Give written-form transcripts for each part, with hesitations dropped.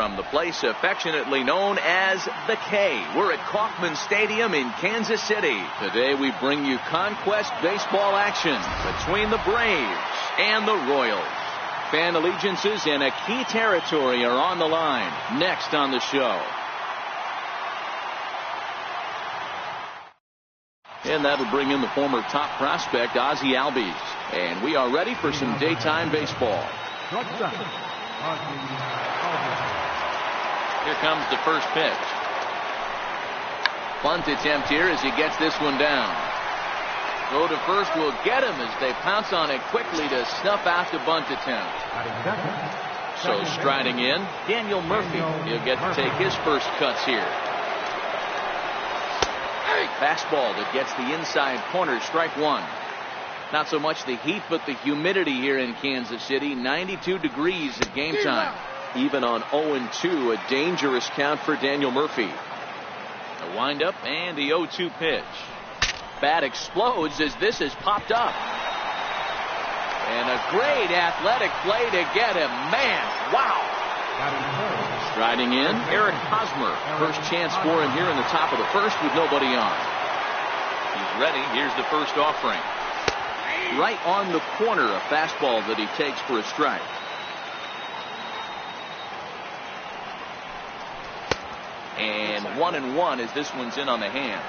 from the place affectionately known as the K. We're at Kauffman Stadium in Kansas City. Today we bring you Conquest baseball action between the Braves and the Royals. Fan allegiances in a key territory are on the line. Next on the show. And that'll bring in the former top prospect, Ozzie Albies. And we are ready for some daytime baseball. Here comes the first pitch. Bunt attempt here as he gets this one down. Throw to first will get him as they pounce on it quickly to snuff out the bunt attempt. So striding in, Daniel Murphy. He'll get to take his first cuts here. Fastball that gets the inside corner, strike one. Not so much the heat, but the humidity here in Kansas City. 92 degrees at game time. Even on 0-2, a dangerous count for Daniel Murphy. The windup and the 0-2 pitch. Bat explodes as this is popped up. And a great athletic play to get him. Man, wow. Striding in, Eric Hosmer. First chance for him here in the top of the first with nobody on. He's ready. Here's the first offering. Right on the corner, a fastball that he takes for a strike. And 1-1 as this one's in on the hands.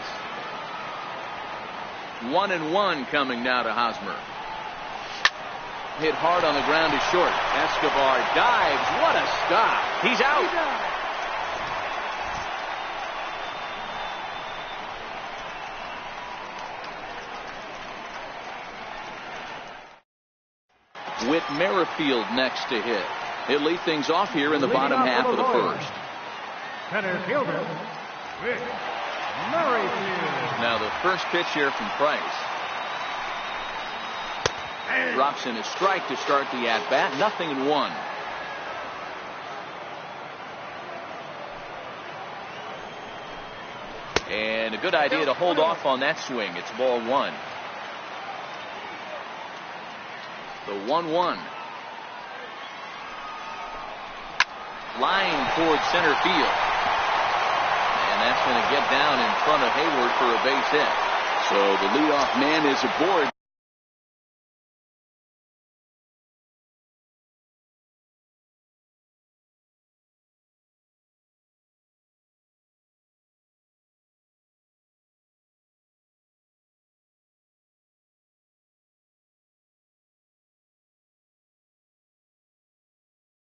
1-1 coming now to Hosmer. Hit hard on the ground to short. Escobar dives. What a stop. He's out. With Merrifield next to hit. He'll lead things off here in the bottom half of the first. Center fielder, Merrifield. Now the first pitch here from Price. Drops in a strike to start the at-bat. 0-1. And a good idea to hold off on that swing. It's ball one. The 1-1. Line towards center field. And that's going to get down in front of Hayward for a base hit. So the leadoff man is aboard.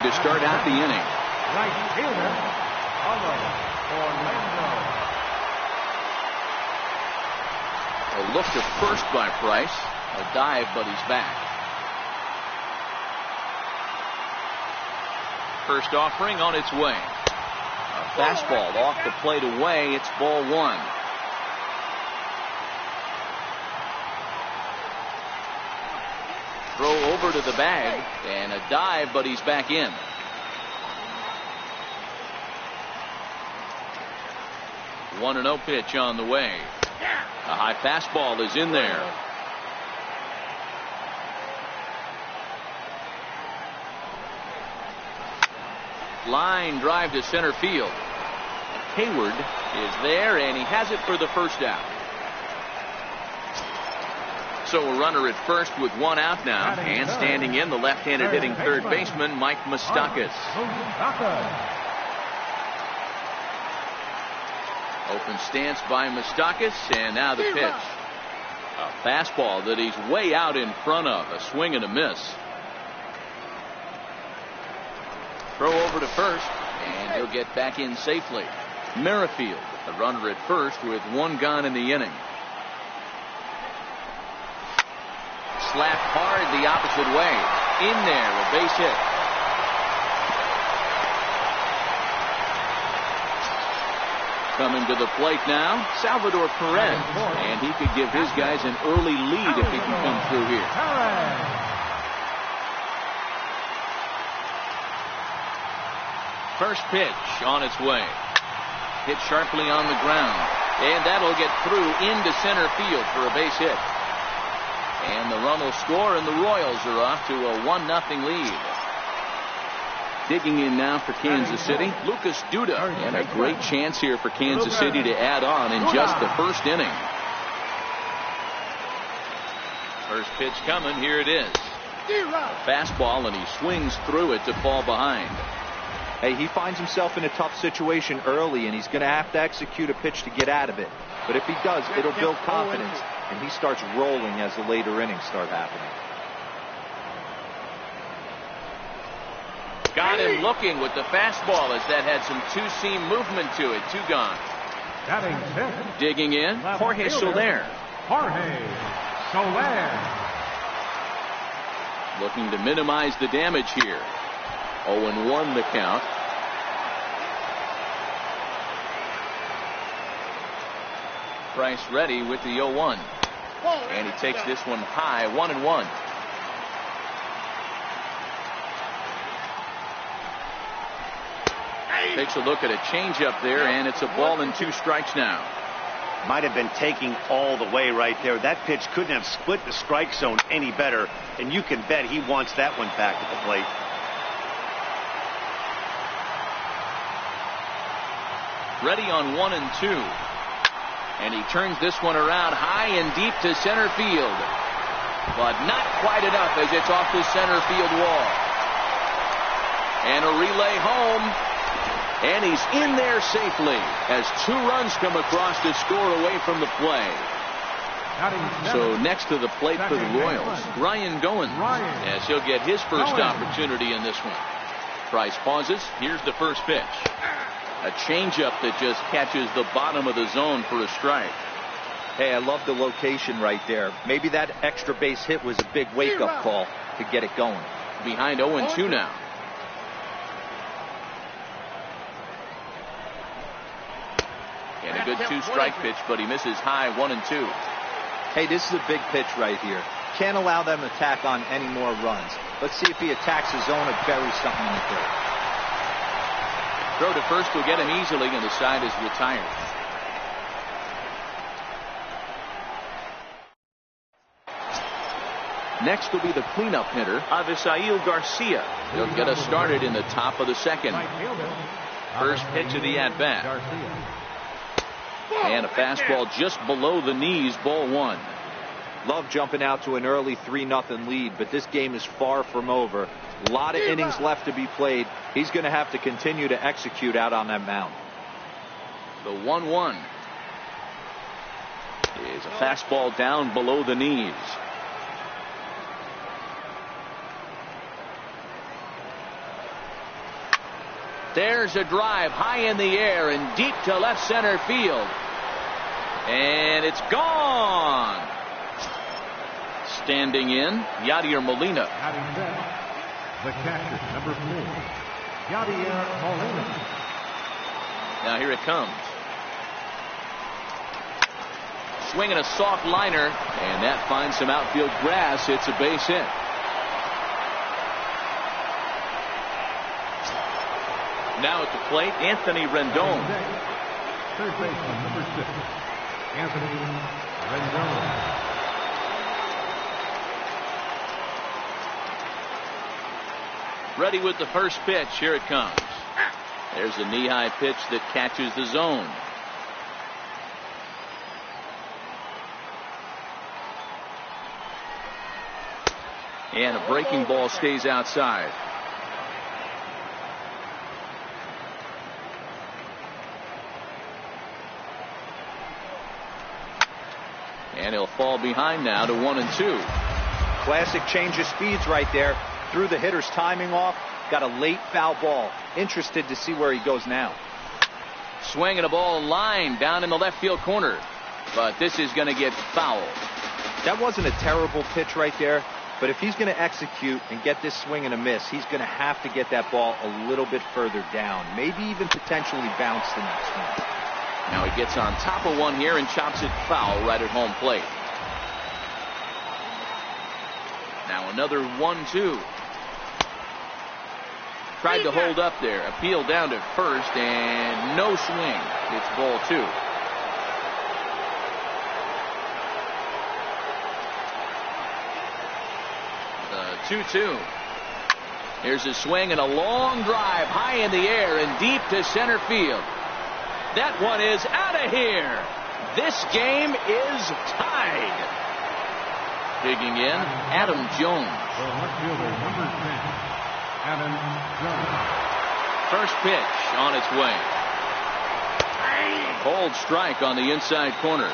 To start out the inning. Right fielder, Orlando. A look to first by Price. A dive, but he's back. First offering on its way. A fastball off the plate away. It's ball one. Throw over to the bag and a dive, but he's back in. The 1-0 pitch on the way. A high fastball is in there. Line drive to center field. Hayward is there and he has it for the first out. So a runner at first with one out now, and standing in the left-handed hitting third baseman Mike Moustakas. Open stance by Moustakas, and now the pitch. A fastball that he's way out in front of. A swing and a miss. Throw over to first, and he'll get back in safely. Merrifield, the runner at first with one gone in the inning. Slapped hard the opposite way. In there, a base hit. Coming to the plate now, Salvador Perez. And he could give his guys an early lead if he can come through here. First pitch on its way. Hit sharply on the ground. And that'll get through into center field for a base hit. And the run will score, and the Royals are off to a 1-0 lead. Digging in now for Kansas City, Lucas Duda. And a great chance here for Kansas City to add on in just the first inning. First pitch coming. Here it is. Fastball, and he swings through it to fall behind. Hey, he finds himself in a tough situation early, and he's going to have to execute a pitch to get out of it. But if he does, it'll build confidence, and he starts rolling as the later innings start happening. Got him looking with the fastball as that had some two-seam movement to it. 2 gone. Digging in, Jorge Soler. Looking to minimize the damage here. 0-1 the count. Price ready with the 0-1. And he takes this one high. 1-1. Takes a look at a changeup there, and it's a ball and 2 strikes now. Might have been taking all the way right there. That pitch couldn't have split the strike zone any better, and you can bet he wants that one back at the plate. Ready on 1-2. And he turns this one around high and deep to center field. But not quite enough as it's off the center field wall. And a relay home. And he's in there safely as 2 runs come across to score away from the play. So next to the plate for the Royals, Ryan Goins, as he'll get his first opportunity in this one. Price pauses. Here's the first pitch. A changeup that just catches the bottom of the zone for a strike. Hey, I love the location right there. Maybe that extra base hit was a big wake-up call to get it going. Behind 0-2 now. And a good 2-strike pitch, but he misses high. 1-2. Hey, this is a big pitch right here. Can't allow them to tack on any more runs. Let's see if he attacks his zone or buries something in the dirt. Throw to first will get him easily, and the side is retired. Next will be the cleanup hitter, Avisail Garcia. He'll get us started in the top of the second. First pitch of the at-bat. And a fastball just below the knees, ball 1. Love jumping out to an early 3-0 lead, but this game is far from over. A lot of innings left to be played. He's going to have to continue to execute out on that mound. The 1-1 is a fastball down below the knees. There's a drive high in the air and deep to left center field. And it's gone. Standing in, Yadier Molina. The catcher, number 4, Yadier Molina. Now here it comes. Swinging a soft liner, and that finds some outfield grass. It's a base hit. Now at the plate, Anthony Rendon. Third baseman, number 6, Anthony Rendon. Ready with the first pitch. Here it comes. There's a knee-high pitch that catches the zone. And a breaking ball stays outside. And he'll fall behind now to 1-2. Classic change of speeds right there. Threw the hitter's timing off. Got a late foul ball. Interested to see where he goes now. Swinging a ball line down in the left field corner. But this is going to get fouled. That wasn't a terrible pitch right there. But if he's going to execute and get this swing and a miss, he's going to have to get that ball a little bit further down. Maybe even potentially bounce the next one. Now he gets on top of one here and chops it foul right at home plate. Now another 1-2. Tried to hold up there. Appeal down to first and no swing. It's ball 2. The 2-2. Here's a swing and a long drive high in the air and deep to center field. That one is out of here. This game is tied. Digging in, Adam Jones. The left fielder, number 10, Adam Jones. First pitch on its way. Cold strike on the inside corner.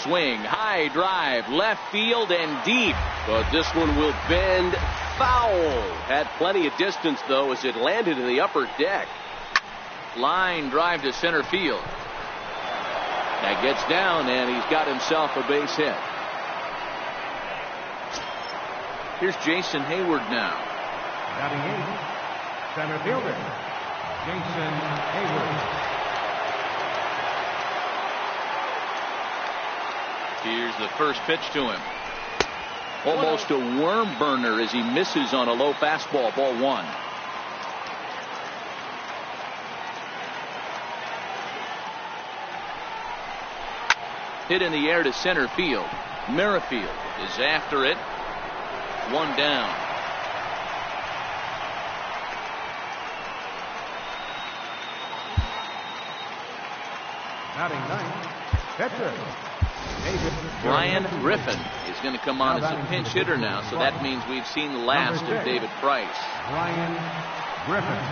Swing, high drive, left field and deep. But this one will bend foul. Had plenty of distance, though, as it landed in the upper deck. Line drive to center field. That gets down, and he's got himself a base hit. Here's Jason Hayward now. Batting 8, center fielder, Jason Hayward. Here's the first pitch to him. Almost a worm burner as he misses on a low fastball. Ball 1. Hit in the air to center field. Merrifield is after it. 1 down. Batting 9, pitcher, Brian Griffin is going to come on as a pinch hitter now, so that means we've seen the last of David Price. Brian Griffin.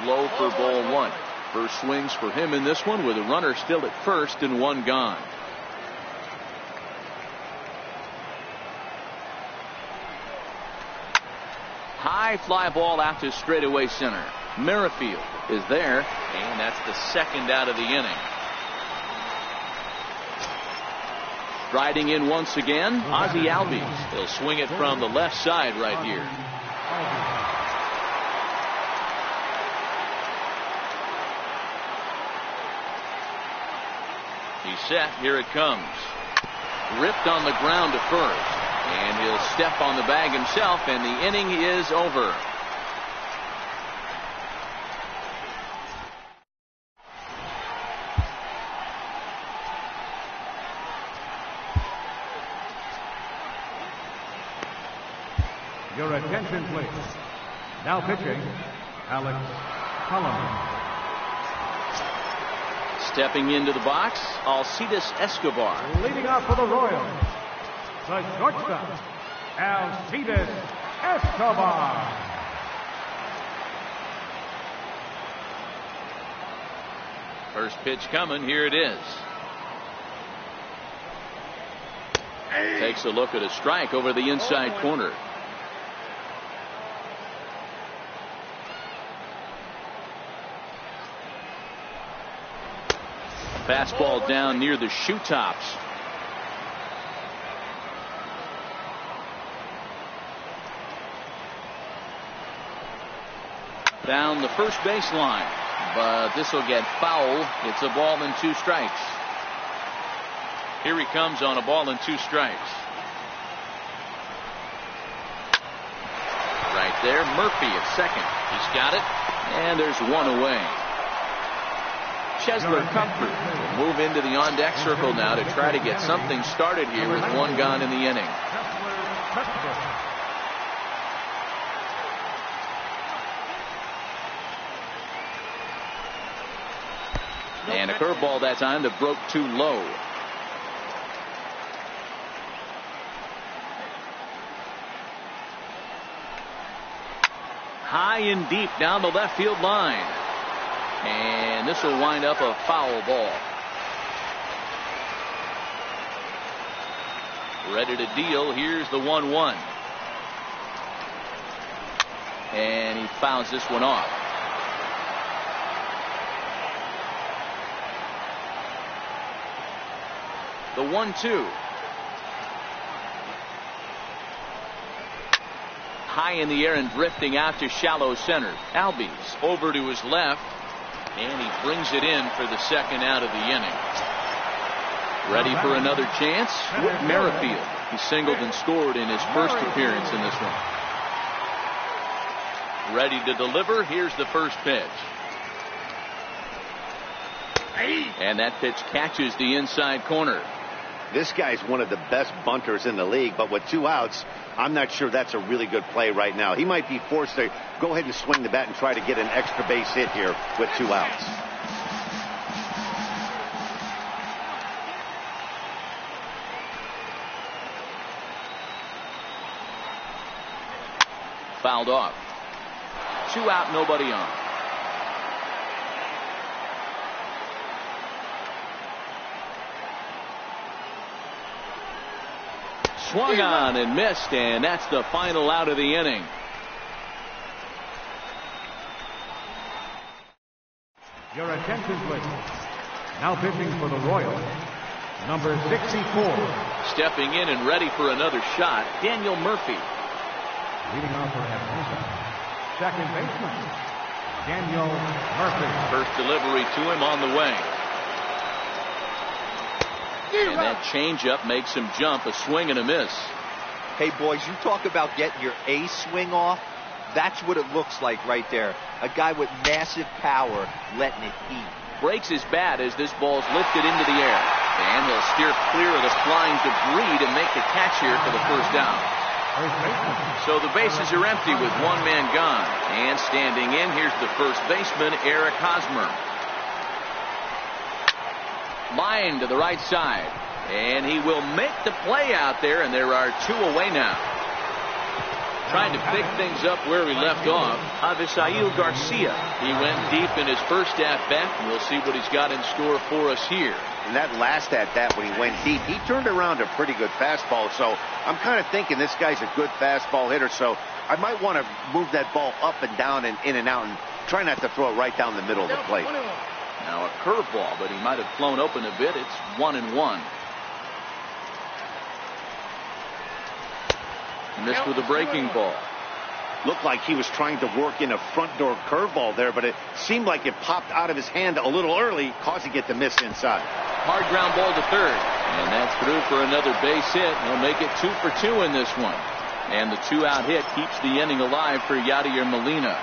Low for ball 1. First swings for him in this one with a runner still at first and 1 gone. High fly ball out to straightaway center. Merrifield is there, and that's the second out of the inning. Striding in once again, Ozzie Albies. He'll swing it from the left side right here. He's set. Here it comes. Ripped on the ground to first. And he'll step on the bag himself, and the inning is over. Your attention, please. Now pitching, Alex Holland. Stepping into the box, Alcides Escobar. Leading off for the Royals, the shortstop, Alcides Escobar. First pitch coming. Here it is. Takes a look at a strike over the inside corner. Fastball down near the shoe tops. Down the first baseline, but this will get foul. It's a ball and 2 strikes. Here he comes on a ball and 2 strikes. Right there, Murphy at second. He's got it, and there's 1 away. Chesler Comfort will move into the on-deck circle now to try to get something started here with 1 gone in the inning. And a curveball that time that broke too low. High and deep down the left field line. And this will wind up a foul ball. Ready to deal. Here's the 1-1. And he fouls this one off. The 1-2. High in the air and drifting out to shallow center. Albies over to his left. And he brings it in for the second out of the inning. Ready for another chance? Whit Merrifield. He singled and scored in his first appearance in this one. Ready to deliver. Here's the first pitch. And that pitch catches the inside corner. This guy's one of the best bunters in the league, but with 2 outs, I'm not sure that's a really good play right now. He might be forced to go ahead and swing the bat and try to get an extra base hit here with 2 outs. Fouled off. 2 out, nobody on. Swung on and missed, and that's the final out of the inning. Your attention, please. Now pitching for the Royals, number 64. Stepping in and ready for another shot, Daniel Murphy. Leading off for Atlanta, second baseman, Daniel Murphy. First delivery to him on the way. And that changeup makes him jump. A swing and a miss. Hey, boys, you talk about getting your A swing off. That's what it looks like right there. A guy with massive power letting it eat. Breaks his bat as this ball's lifted into the air. And he'll steer clear of the flying debris to make the catch here for the first down. So the bases are empty with 1 man gone. And standing in, here's the first baseman, Eric Hosmer. Line to the right side. And he will make the play out there, and there are 2 away now. Trying to pick things up where we left off, Avisail Garcia. He went deep in his first at-bat. We'll see what he's got in store for us here. And that last at-bat when he went deep, he turned around a pretty good fastball. So I'm kind of thinking this guy's a good fastball hitter. So I might want to move that ball up and down and in and out and try not to throw it right down the middle of the plate. Now a curveball, but he might have flown open a bit. It's 1-1. Missed with a breaking ball. Looked like he was trying to work in a front door curveball there, but it seemed like it popped out of his hand a little early, causing it to miss inside. Hard ground ball to third. And that's through for another base hit. He'll make it 2 for 2 in this one. And the 2-out hit keeps the inning alive for Yadier Molina.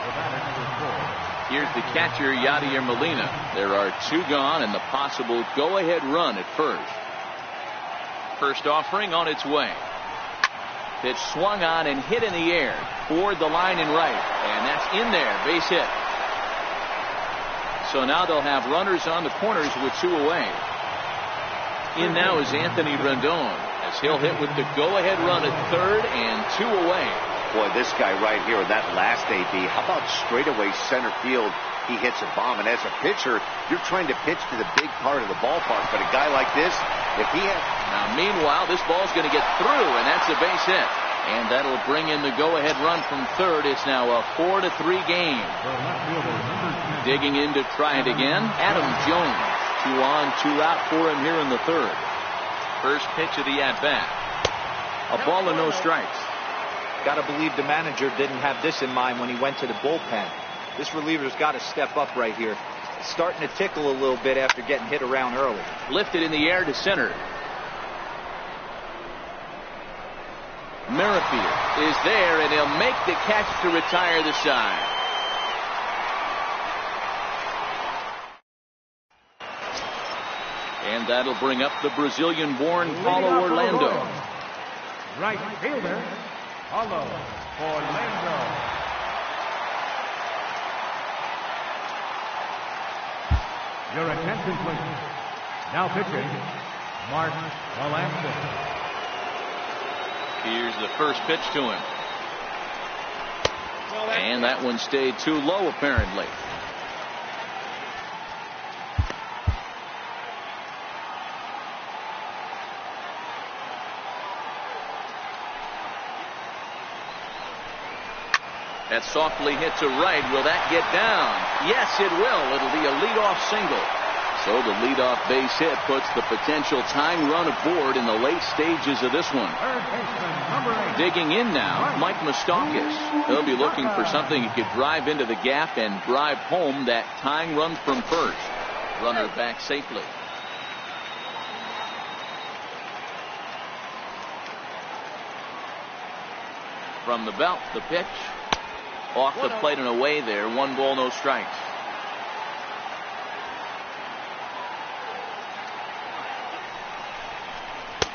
Here's the catcher, Yadier Molina. There are 2 gone and the possible go-ahead run at first. First offering on its way. Pitch swung on and hit in the air toward the line and right. And that's in there. Base hit. So now they'll have runners on the corners with 2 away. In now is Anthony Rendon as he'll hit with the go-ahead run at third and 2 away. Boy, this guy right here, that last AB, how about straightaway center field? He hits a bomb. And as a pitcher, you're trying to pitch to the big part of the ballpark. But a guy like this, if he has... Now, meanwhile, this ball's going to get through, and that's a base hit. And that'll bring in the go-ahead run from third. It's now a 4-3 game. Digging in to try it again, Adam Jones. 2 on, 2 out for him here in the third. First pitch of the at-bat. A ball and no strikes. Got to believe the manager didn't have this in mind when he went to the bullpen. This reliever's got to step up right here. It's starting to tickle a little bit after getting hit around early. Lifted in the air to center. Merrifield is there, and he'll make the catch to retire the side. And that'll bring up the Brazilian-born Paulo Orlando. Right fielder, Paulo Orlando. Your attention, please. Now pitching, Mark Melancon. Here's the first pitch to him. And that one stayed too low, apparently. That softly hit to right. Will that get down? Yes, it will. It'll be a leadoff single. So the leadoff base hit puts the potential tying run aboard in the late stages of this one. Digging in now, Mike Moustakas. He'll be looking for something he could drive into the gap and drive home that tying run from first. Runner back safely. From the belt, the pitch. Off the plate and away there. 1 ball, no strikes.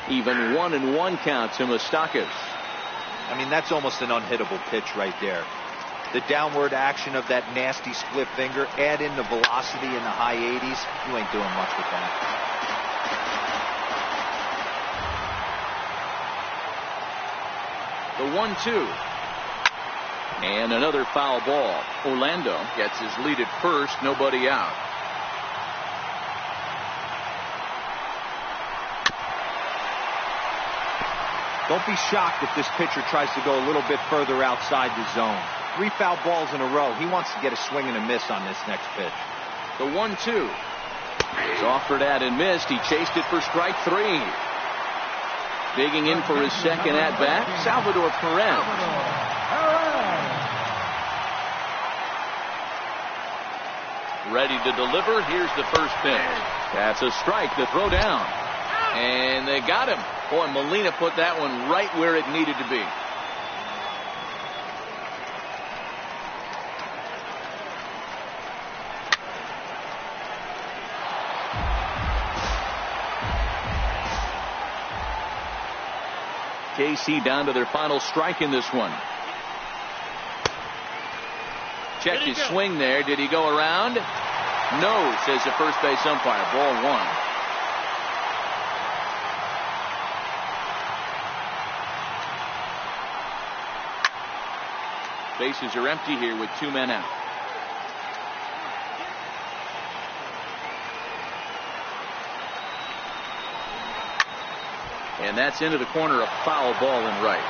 Even 1-1 count to Moustakas. I mean, that's almost an unhittable pitch right there. The downward action of that nasty split finger, add in the velocity in the high 80s, you ain't doing much with that. The 1-2. And another foul ball. Orlando gets his lead at first, nobody out. Don't be shocked if this pitcher tries to go a little bit further outside the zone. 3 foul balls in a row. He wants to get a swing and a miss on this next pitch. The 1-2. It's offered at and missed. He chased it for strike 3. Digging in for his second at bat, Salvador Perez. Ready to deliver. Here's the first pitch. That's a strike to throw down. And they got him. Boy, Molina put that one right where it needed to be. KC down to their final strike in this one. Checked his swing there. Did he go around? No, says the first base umpire. Ball 1. Bases are empty here with 2 men out. And that's into the corner, a foul ball in right.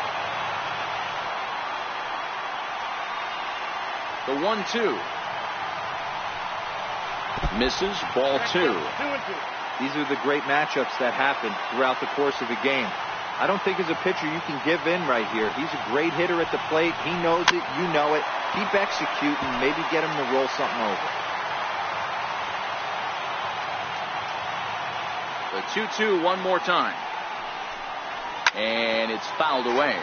The 1-2. Misses, ball 2. These are the great matchups that happen throughout the course of a game. I don't think as a pitcher you can give in right here. He's a great hitter at the plate. He knows it. You know it. Keep executing. Maybe get him to roll something over. The 2-2 one more time. And it's fouled away.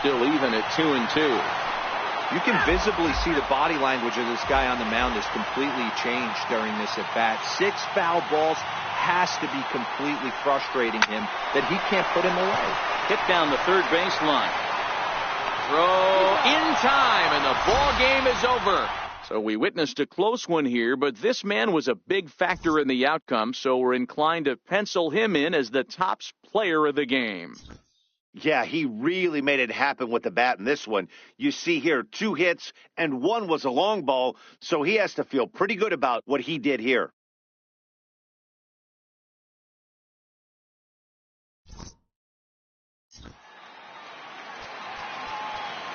Still even at 2-2. You can visibly see the body language of this guy on the mound has completely changed during this at bat. 6 foul balls has to be completely frustrating him that he can't put him away. Hit down the third baseline. Throw in time, and the ball game is over. So we witnessed a close one here, but this man was a big factor in the outcome, so we're inclined to pencil him in as the top player of the game. Yeah, he really made it happen with the bat in this one. You see here 2 hits, and 1 was a long ball, so he has to feel pretty good about what he did here.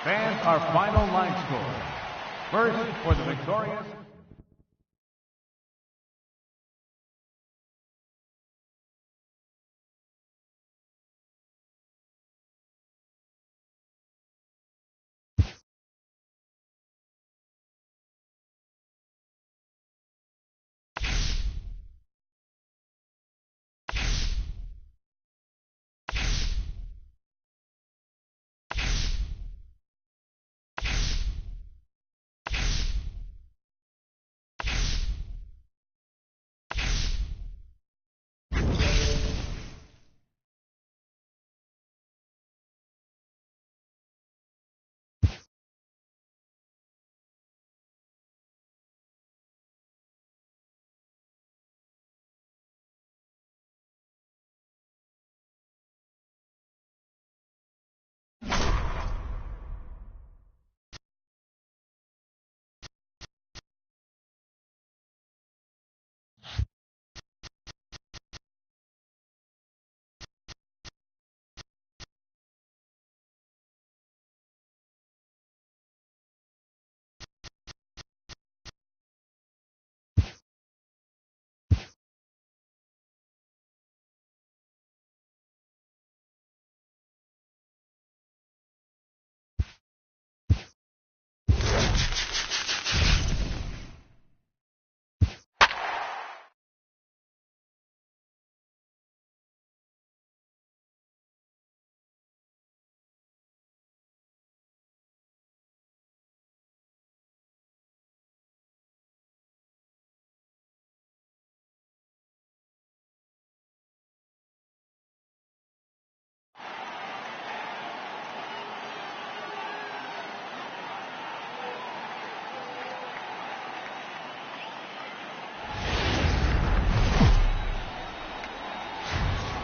Fans, our final line score. First, for the victorious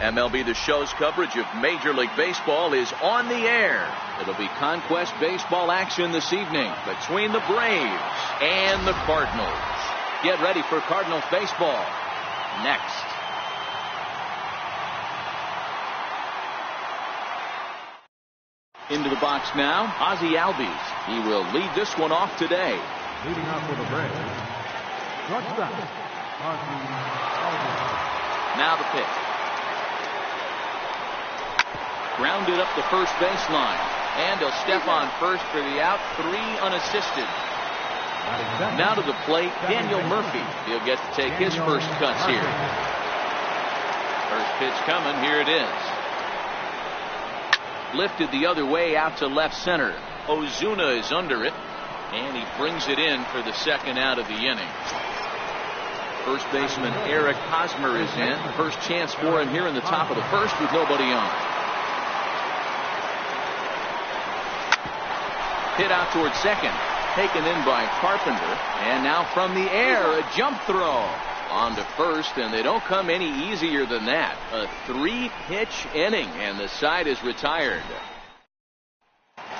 MLB The Show's coverage of Major League Baseball is on the air. It'll be Conquest baseball action this evening between the Braves and the Cardinals. Get ready for Cardinals baseball next. Into the box now, Ozzie Albies. He will lead this one off today. Leading off for the Braves, shortstop, Ozzie Albies. Now the pitch. Grounded up the first baseline. And he'll step on first for the out. 3 unassisted. Now to the plate, Daniel Murphy. He'll get to take his first cuts here. First pitch coming. Here it is. Lifted the other way out to left center. Ozuna is under it. And he brings it in for the second out of the inning. First baseman Eric Hosmer is in. First chance for him here in the top of the first with nobody on. Hit out towards second. Taken in by Carpenter. And now from the air, a jump throw. On to first, and they don't come any easier than that. A 3-pitch inning, and the side is retired.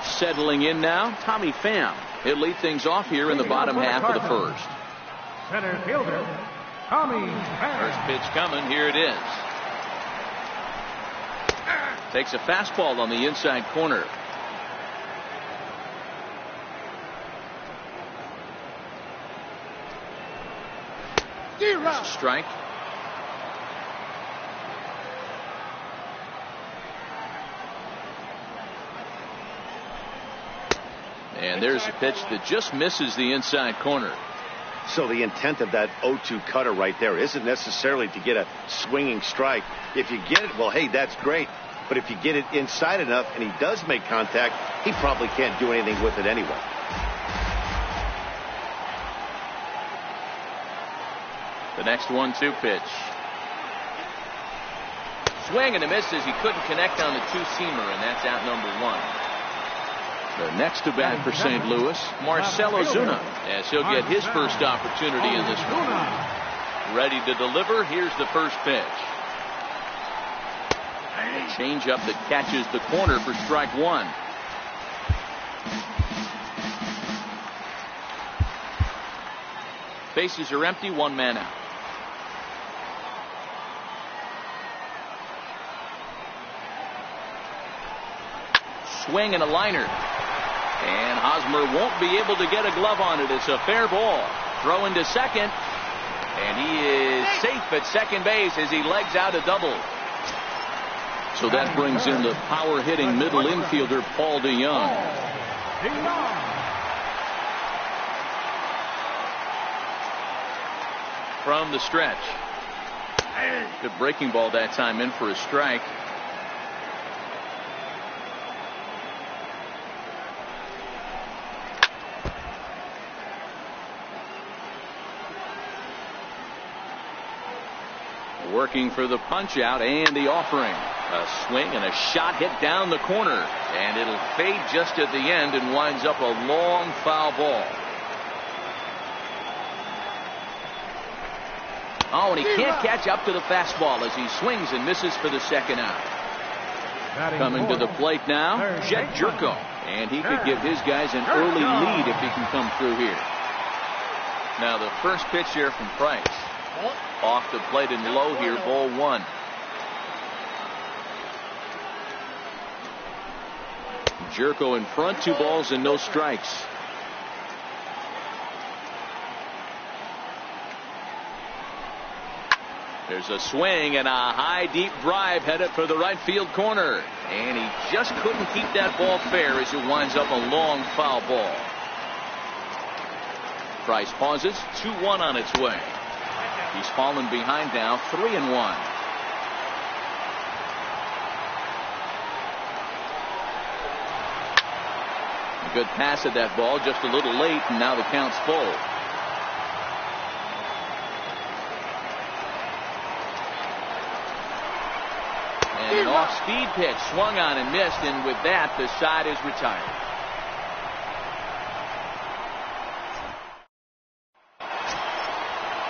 Settling in now, Tommy Pham. He'll lead things off here in the bottom half of the first. Center fielder, Tommy Pham. First pitch coming. Here it is. Takes a fastball on the inside corner. Strike. And there's a pitch that just misses the inside corner. So the intent of that 0-2 cutter right there isn't necessarily to get a swinging strike. If you get it, well, hey, that's great. But if you get it inside enough and he does make contact, he probably can't do anything with it anyway. The next 1-2 pitch. Swing and a miss as he couldn't connect on the two-seamer, and that's out number 1. The next to bat for St. Louis, Marcell Ozuna, as he'll get his first opportunity in this one. Ready to deliver. Here's the first pitch. A changeup that catches the corner for strike 1. Bases are empty, 1 man out. Swing and a liner. And Hosmer won't be able to get a glove on it. It's a fair ball. Throw into second. And he is safe at second base as he legs out a double. So that brings in the power-hitting middle infielder, Paul DeYoung. From the stretch. Good breaking ball that time in for a strike. Working for the punch out and the offering. A swing and a shot hit down the corner. And it'll fade just at the end and winds up a long foul ball. Oh, and he can't catch up to the fastball as he swings and misses for the second out. Coming to the plate now, Jed Jerko. And he could give his guys an early lead if he can come through here. Now the first pitch here from Price. Off the plate and low here, ball 1. Jerko in front, 2 balls and no strikes. There's a swing and a high deep drive headed for the right field corner. And he just couldn't keep that ball fair as it winds up a long foul ball. Price pauses, 2-1 on its way. He's fallen behind now, 3-1. A good pass at that ball, just a little late, and now the count's full. And an off-speed pitch swung on and missed, and with that, the side is retired.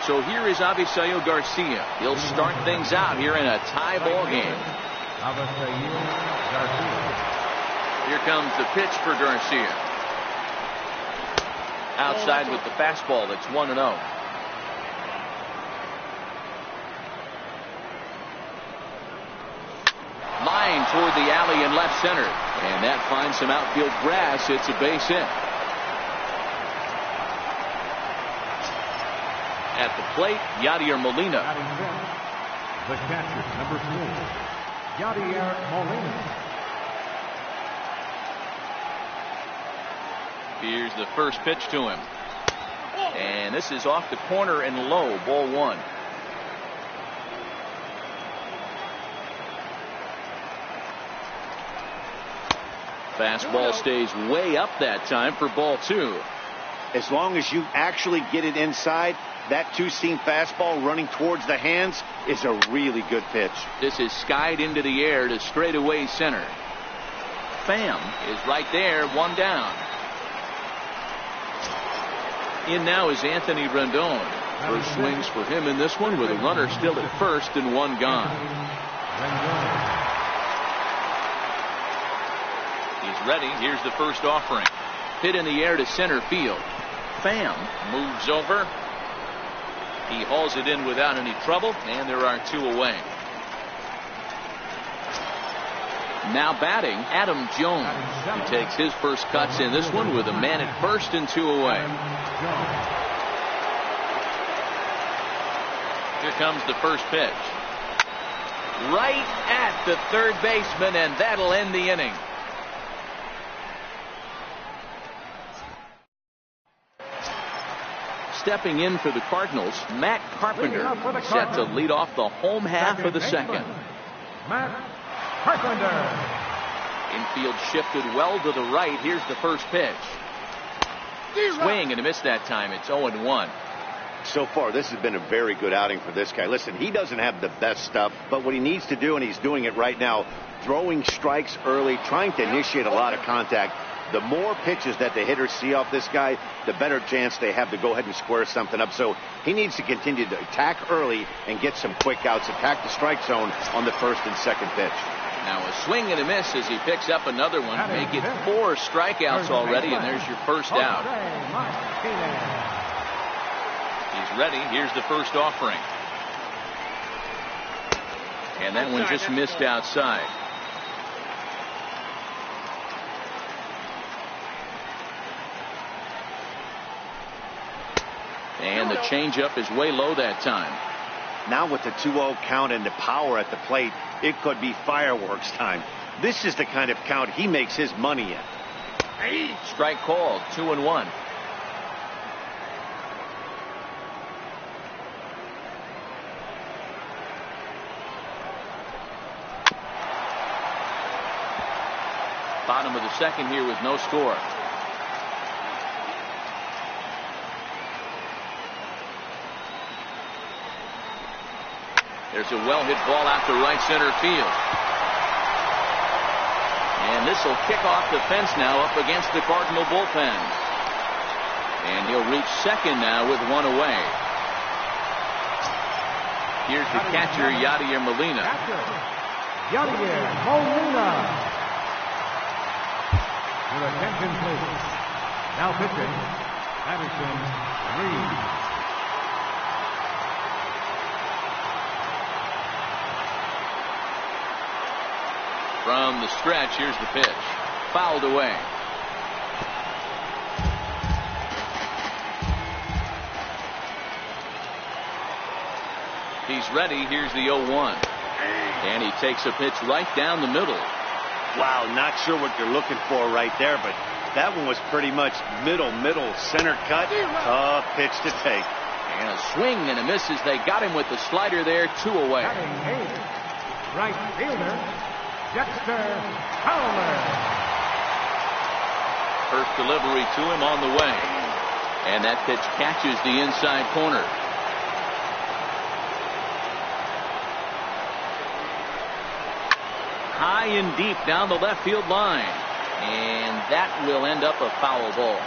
So here is Avisail Garcia. He'll start things out here in a tie ball game. Avisail Garcia. Here comes the pitch for Garcia. Outside with the fastball. That's 1-0. Line toward the alley in left center. And that finds some outfield grass. It's a base hit. At the plate, Yadier Molina. The catcher, number 4, Yadier Molina. Here's the first pitch to him. And this is off the corner and low, ball 1. Fastball stays way up that time for ball 2. As long as you actually get it inside, that two-seam fastball running towards the hands is a really good pitch. This is skied into the air to straightaway center. Pham is right there, 1 down. In now is Anthony Rendon. First swings for him in this one with a runner still at first and 1 gone. He's ready. Here's the first offering. Hit in the air to center field. Pham moves over. He hauls it in without any trouble, and there are 2 away. Now batting, Adam Jones. He takes his first cuts in this one with a man at first and 2 away. Here comes the first pitch. Right at the third baseman, and that'll end the inning. Stepping in for the Cardinals, Matt Carpenter, set to lead off the home half of the second. Matt Carpenter. Infield shifted well to the right. Here's the first pitch. Swing and a miss that time. It's 0-1. So far, this has been a very good outing for this guy. Listen, he doesn't have the best stuff, but what he needs to do, and he's doing it right now, throwing strikes early, trying to initiate a lot of contact. The more pitches that the hitters see off this guy, the better chance they have to go ahead and square something up. So he needs to continue to attack early and get some quick outs, attack the strike zone on the first and second pitch. Now a swing and a miss as he picks up another one. Make it 4 strikeouts already, and there's your first out. He's ready. Here's the first offering. And that one just missed outside. And the changeup is way low that time. Now with the 2-0 count and the power at the plate, it could be fireworks time. This is the kind of count he makes his money in. Strike called, 2-1. Bottom of the second here with no score. There's a well-hit ball out to right center field. And this will kick off the fence now up against the Cardinal bullpen. And he'll reach second now with 1 away. Here's the catcher, Yadier Molina. Yadier Molina. Your attention, please. Now pitching, Addison Reed. From the stretch, here's the pitch. Fouled away. He's ready. Here's the 0-1. And he takes a pitch right down the middle. Wow, not sure what you're looking for right there, but that one was pretty much middle, center cut. Tough pitch to take. And a swing and a miss as they got him with the slider there, 2 away. Right fielder, Dexter Fowler. First delivery to him on the way. And that pitch catches the inside corner. High and deep down the left field line. And that will end up a foul ball.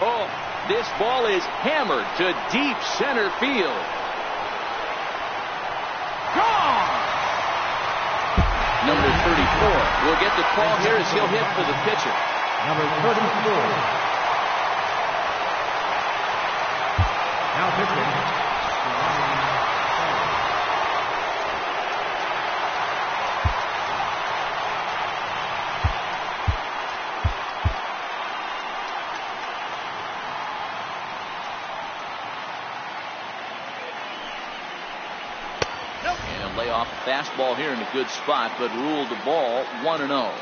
Oh, this ball is hammered to deep center field. Gone! Number 34 will get the call here as he'll hit for the pitcher. Number 34. Now pitching. And lay off a fastball here in a good spot, but ruled the ball 1-0.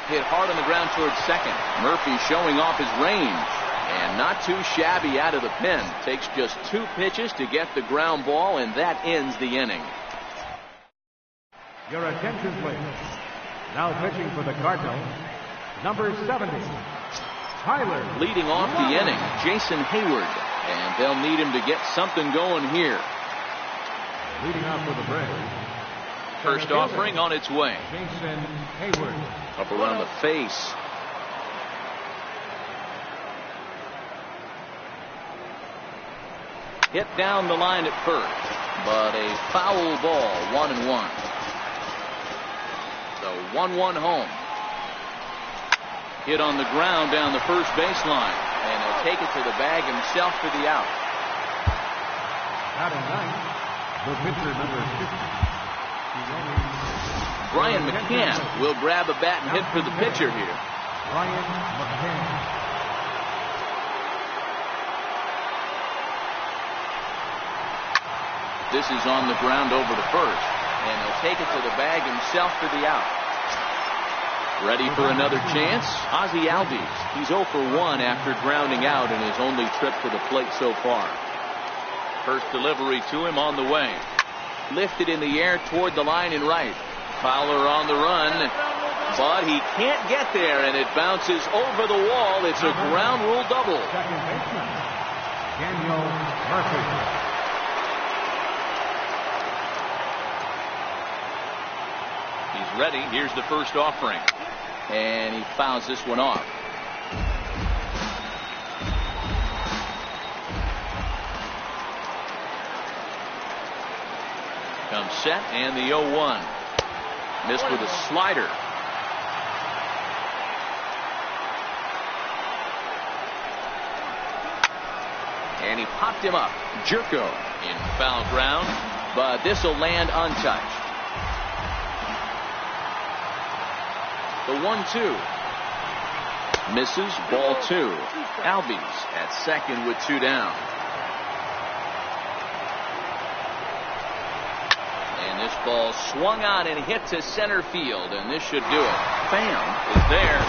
Hit hard on the ground towards second. Murphy showing off his range. And not too shabby out of the pen. Takes just 2 pitches to get the ground ball, and that ends the inning. Your attention, please. Now pitching for the Cardinals, number 70, Tyler. Leading off the inning, Jason Hayward. And they'll need him to get something going here. Leading off for the Braves, First offering on its way. Jason Hayward. Up around the face. Hit down the line at first, but a foul ball, 1-1. So 1-1 home. Hit on the ground down the first baseline, and he'll take it to the bag himself for the out. Batting ninth, the pitcher number 50. Brian McCann will grab a bat and hit for the pitcher here. Brian McCann. This is on the ground over to first, and he'll take it to the bag himself for the out. Ready for another chance? Ozzie Albies. He's 0 for 1 after grounding out in his only trip to the plate so far. First delivery to him on the way. Lifted in the air toward the line in right. Fowler on the run, but he can't get there, and it bounces over the wall. It's a ground rule double. Second baseman, Daniel Murphy. He's ready. Here's the first offering. And he fouls this one off. Comes set, and the 0-1. Missed with a slider. And he popped him up. Jerko in foul ground, but this will land untouched. The 1-2. Misses, ball 2. Albies at second with 2 down. And this ball swung on and hit to center field, and this should do it. Pham is there.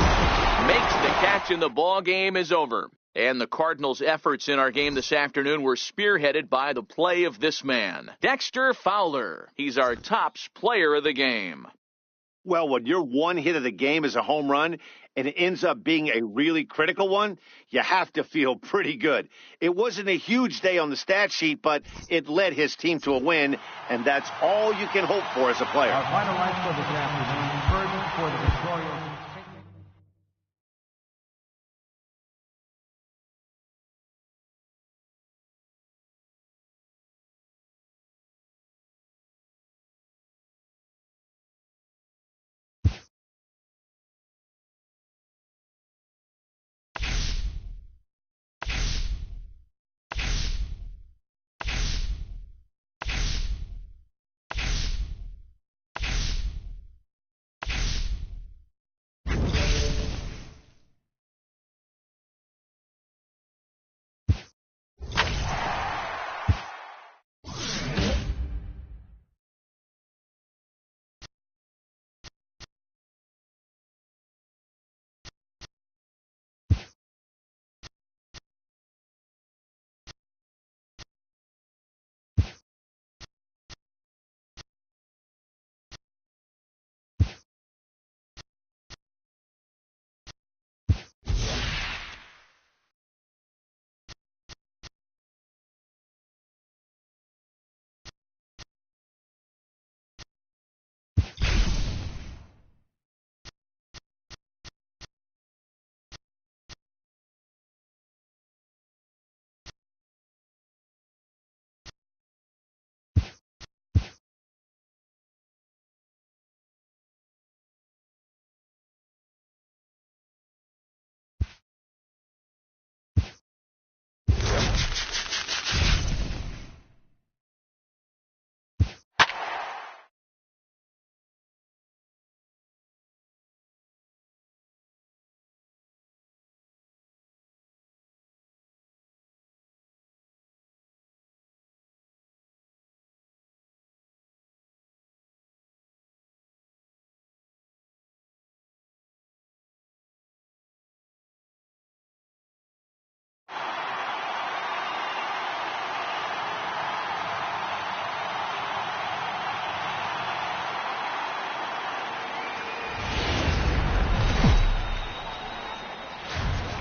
Makes the catch, and the ball game is over. And the Cardinals' efforts in our game this afternoon were spearheaded by the play of this man, Dexter Fowler. He's our tops player of the game. Well, when your one hit of the game is a home run and it ends up being a really critical one, you have to feel pretty good. It wasn't a huge day on the stat sheet, but it led his team to a win, and that's all you can hope for as a player. Our final lights for this afternoon, first for the Victoria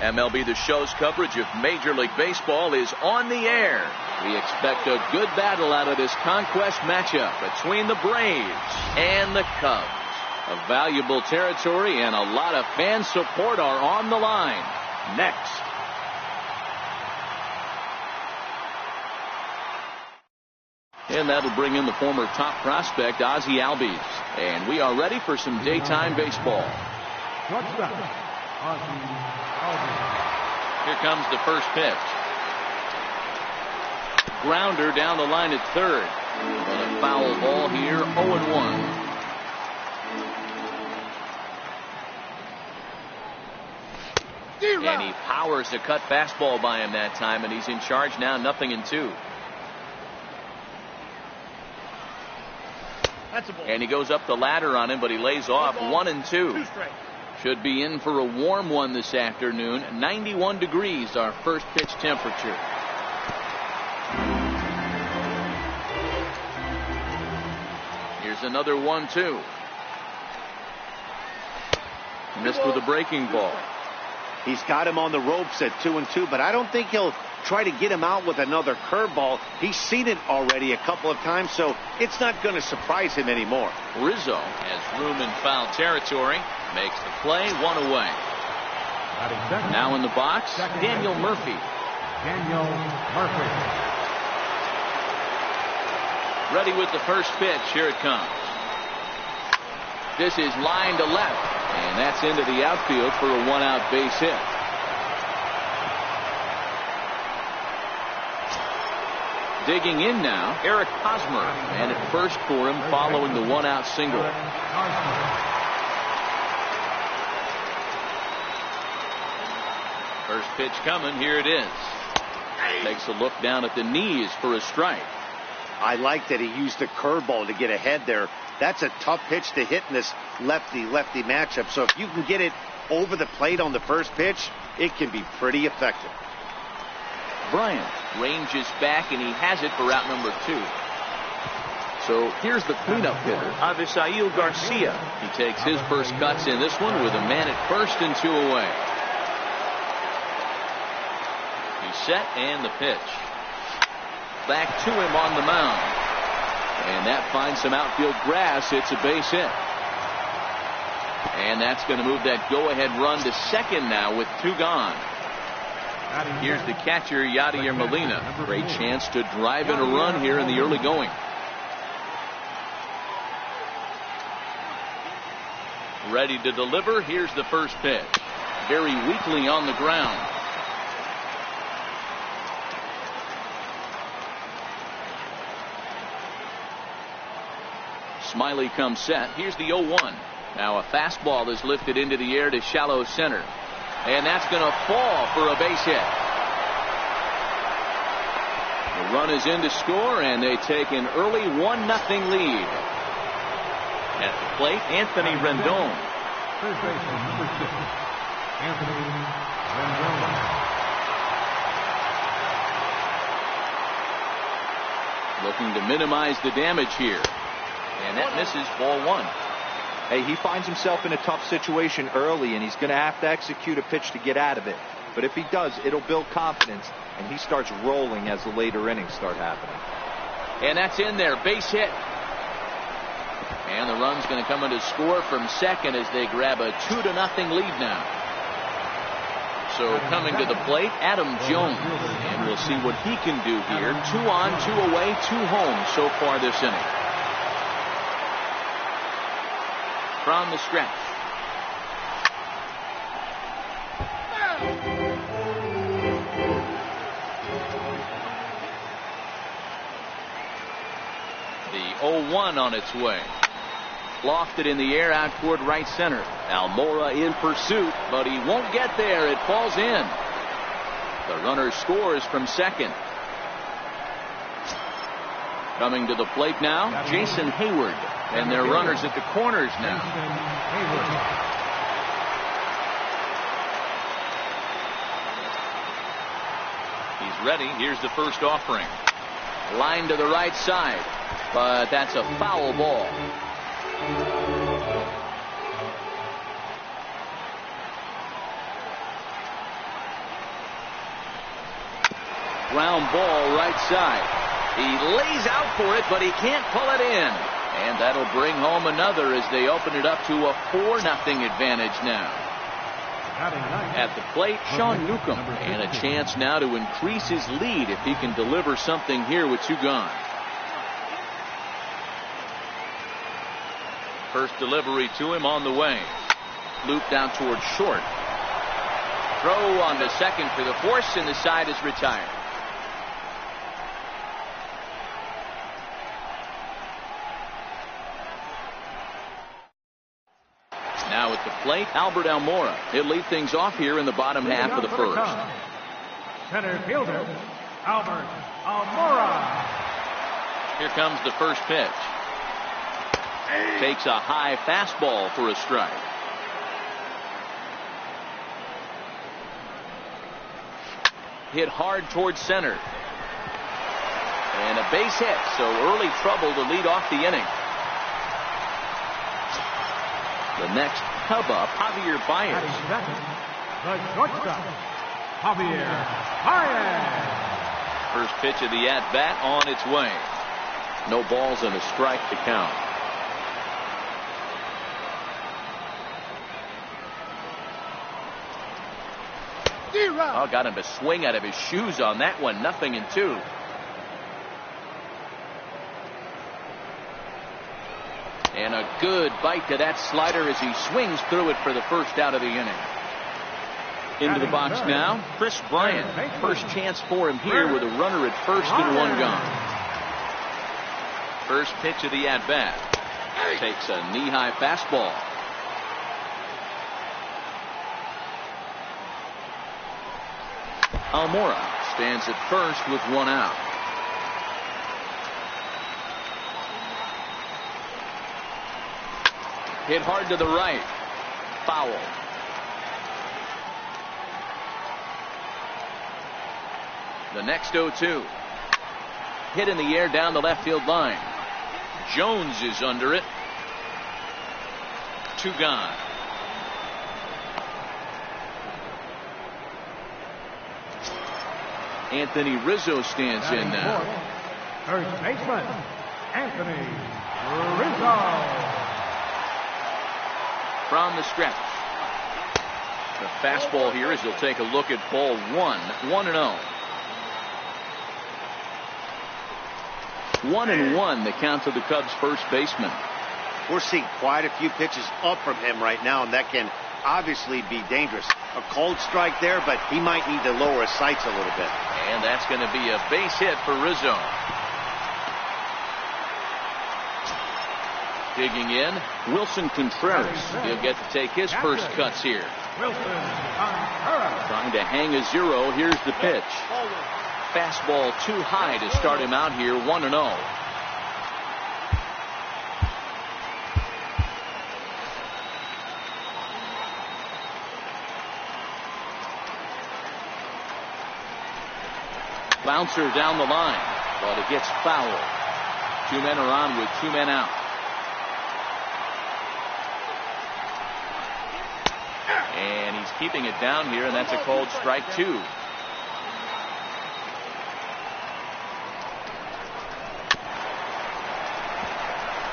MLB The Show's coverage of Major League Baseball is on the air. We expect a good battle out of this Conquest matchup between the Braves and the Cubs. A valuable territory and a lot of fan support are on the line. Next. And that'll bring in the former top prospect, Ozzie Albies. And we are ready for some daytime baseball. Shortstop, Ozzie Albies. Here comes the first pitch. Grounder down the line at third. But a foul ball here, 0-1. And he powers a cut fastball by him that time, and he's in charge now, 0-2. And he goes up the ladder on him, but he lays off 1-2. Should be in for a warm one this afternoon. 91 degrees, our first pitch temperature. Here's another 1-2. Missed with a breaking ball. He's got him on the ropes at 2-2, but I don't think he'll try to get him out with another curveball. He's seen it already a couple of times, so it's not going to surprise him anymore. Rizzo has room in foul territory. Makes the play, 1 away. Now in the box, Daniel Murphy. Daniel Murphy. Ready with the first pitch. Here it comes. This is line to left, and that's into the outfield for a 1-out base hit. Digging in now, Eric Hosmer, and at first for him following the 1-out single. First pitch coming. Here it is. Takes a look down at the knees for a strike. I like that he used the curveball to get ahead there. That's a tough pitch to hit in this lefty-lefty matchup. So if you can get it over the plate on the first pitch, it can be pretty effective. Bryant ranges back, and he has it for out number 2. So here's the cleanup hitter, Avisail Garcia. He takes his first cuts in this one with a man at first and 2 away. He's set, and the pitch. Back to him on the mound. And that finds some outfield grass. It's a base hit. And that's going to move that go-ahead run to second now with 2 gone. Here's the catcher, Yadier Molina. Great chance to drive in a run here in the early going. Ready to deliver. Here's the first pitch. Very weakly on the ground. Smiley comes set. Here's the 0-1. Now a fastball is lifted into the air to shallow center. And that's going to fall for a base hit. The run is in to score, and they take an early 1-0 lead. At the plate, Anthony Rendon. Third baseman, number 6, Anthony Rendon. Looking to minimize the damage here. And that misses, ball 1. Hey, he finds himself in a tough situation early, and he's going to have to execute a pitch to get out of it. But if he does, it'll build confidence, and he starts rolling as the later innings start happening. And that's in there, base hit. And the run's going to come in to score from second as they grab a 2-0 lead now. So coming to the plate, Adam Jones. And we'll see what he can do here. 2 on, 2 away, 2 home so far this inning. From the stretch. The 0-1 on its way. Lofted in the air out toward right center. Almora in pursuit, but he won't get there. It falls in. The runner scores from second. Coming to the plate now, Jason Hayward. And their runners at the corners now. He's ready. Here's the first offering. Line to the right side. But that's a foul ball. Ground ball right side. He lays out for it, but he can't pull it in. And that'll bring home another as they open it up to a 4-0 advantage now. At the plate, Sean Newcomb, and a chance now to increase his lead if he can deliver something here with 2 gone. First delivery to him on the way. Loop down towards short. Throw on to second for the force, and the side is retired. Now at the plate, Albert Almora. He'll lead things off here in the bottom half of the first. Center fielder, Albert Almora. Here comes the first pitch. Takes a high fastball for a strike. Hit hard towards center. And a base hit, so early trouble to lead off the inning. The next Cub up, Javier Baez. The shortstop, Javier Baez. First pitch of the at-bat on its way. No balls and a strike to count. Oh, got him to swing out of his shoes on that one. 0-2. And a good bite to that slider as he swings through it for the first out of the inning. Into the box now, Chris Bryant. First chance for him here with a runner at first and 1 gone. First pitch of the at-bat. Takes a knee-high fastball. Almora stands at first with 1 out. Hit hard to the right. Foul. The next 0-2. Hit in the air down the left field line. Jones is under it. 2 gone. Anthony Rizzo stands in now. First baseman, Anthony Rizzo. From the stretch. The fastball here as he'll take a look at ball 1. 1-0. 1-1 the count to the Cubs first baseman. We're seeing quite a few pitches up from him right now, and that can obviously be dangerous. A cold strike there, but he might need to lower his sights a little bit. And that's going to be a base hit for Rizzo. Digging in, Wilson Contreras. He'll get to take his first cuts here. Trying to hang a 0. Here's the pitch. Fastball too high to start him out here. 1-0. Bouncer down the line, but it gets fouled. 2 men are on with 2 men out. And he's keeping it down here, and that's a called strike 2.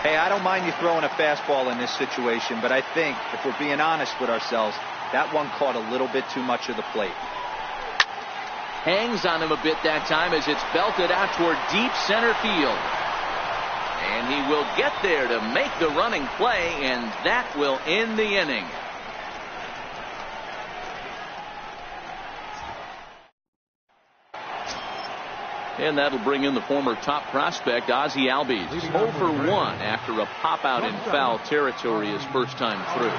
Hey, I don't mind you throwing a fastball in this situation, but I think if we're being honest with ourselves, that one caught a little bit too much of the plate. Hangs on him a bit that time as it's belted out toward deep center field. And he will get there to make the running play, and that will end the inning. And that'll bring in the former top prospect, Ozzie Albies. 0 for 1 after a pop-out in foul territory his first time through.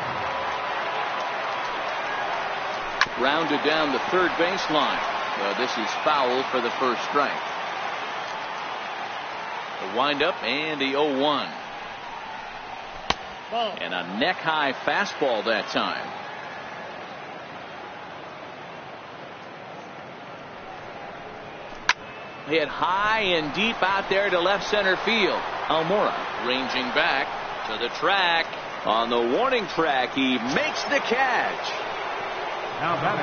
Rounded down the third baseline. This is foul for the first strike. The windup and the 0-1. And a neck-high fastball that time. Hit high and deep out there to left center field. Almora ranging back to the track. On the warning track, he makes the catch.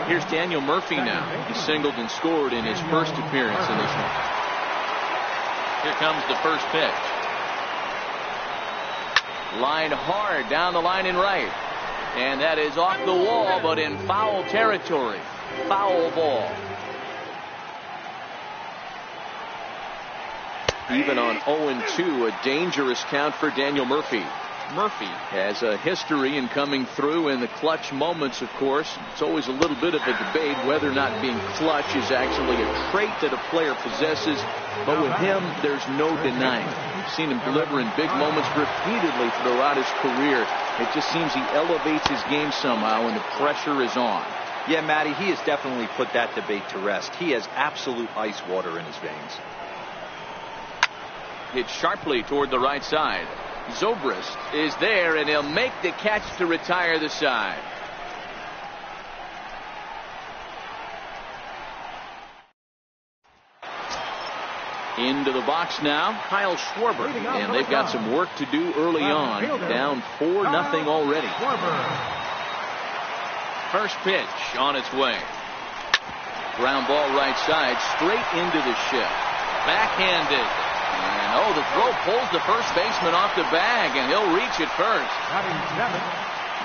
Here's Daniel Murphy now. He singled and scored in his first appearance in this one. Here comes the first pitch. Line hard down the line in right. And that is off the wall, but in foul territory. Foul ball. Even on 0-2, a dangerous count for Daniel Murphy. Murphy has a history in coming through in the clutch moments, of course. It's always a little bit of a debate whether or not being clutch is actually a trait that a player possesses. But with him, there's no denying it. We've seen him deliver in big moments repeatedly throughout his career. It just seems he elevates his game somehow when the pressure is on. Yeah, Matty, he has definitely put that debate to rest. He has absolute ice water in his veins. Hit sharply toward the right side. Zobrist is there, and he'll make the catch to retire the side. Into the box now, Kyle Schwarber, and they've got some work to do early on. Down 4-0 already. First pitch on its way. Ground ball right side, straight into the shift. Backhanded. And the throw pulls the first baseman off the bag, and he'll reach it first.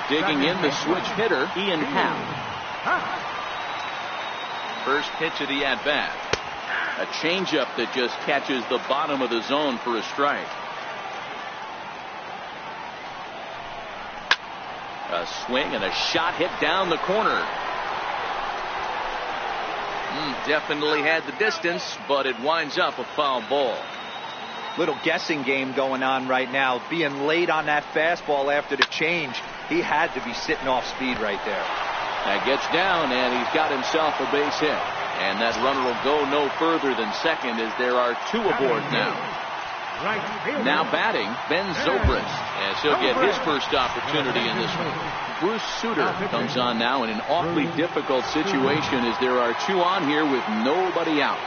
Digging in the switch hitter, Ian Happ. First pitch of the at-bat. A changeup that just catches the bottom of the zone for a strike. A swing and a shot hit down the corner. Definitely had the distance, but it winds up a foul ball. Little guessing game going on right now. Being late on that fastball after the change. He had to be sitting off speed right there. That gets down, and he's got himself a base hit. And that runner will go no further than second as there are two aboard now. Now batting, Ben Zobrist, as he'll get his first opportunity in this one. Bruce Sutter comes on now in an awfully difficult situation as there are two on here with nobody out.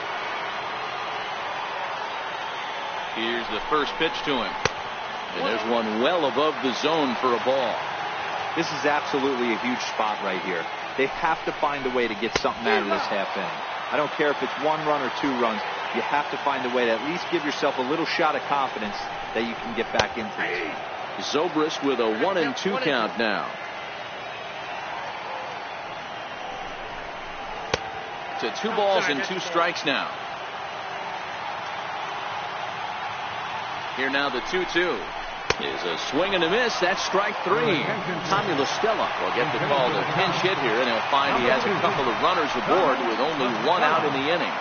Here's the first pitch to him. And there's one well above the zone for a ball. This is absolutely a huge spot right here. They have to find a way to get something out of this half inning. I don't care if it's 1 run or 2 runs. You have to find a way to at least give yourself a little shot of confidence that you can get back into it. Zobrist with a 1-2 count now. To 2 balls and 2 strikes now. Here now the 2-2 is a swing and a miss. That's strike 3. Tommy LaStella will get the call to pinch hit here, and he'll find he has a couple of runners aboard with only 1 out in the inning.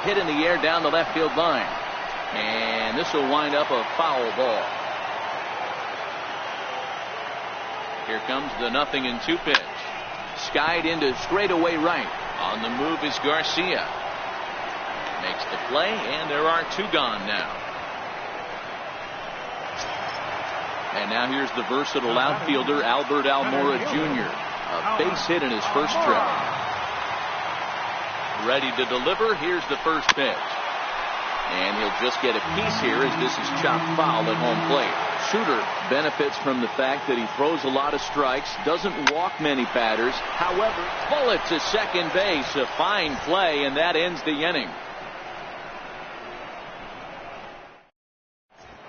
Hit in the air down the left field line, and this will wind up a foul ball. Here comes the 0-2 pitch. Skied into straightaway right. On the move is Garcia. Makes the play, and there are 2 gone now. And now here's the versatile outfielder Albert Almora Jr. A base hit in his first trip. Ready to deliver. Here's the first pitch. And he'll just get a piece here as this is chopped foul at home plate. Sutter benefits from the fact that he throws a lot of strikes, doesn't walk many batters. However, bullet to second base, a fine play, and that ends the inning.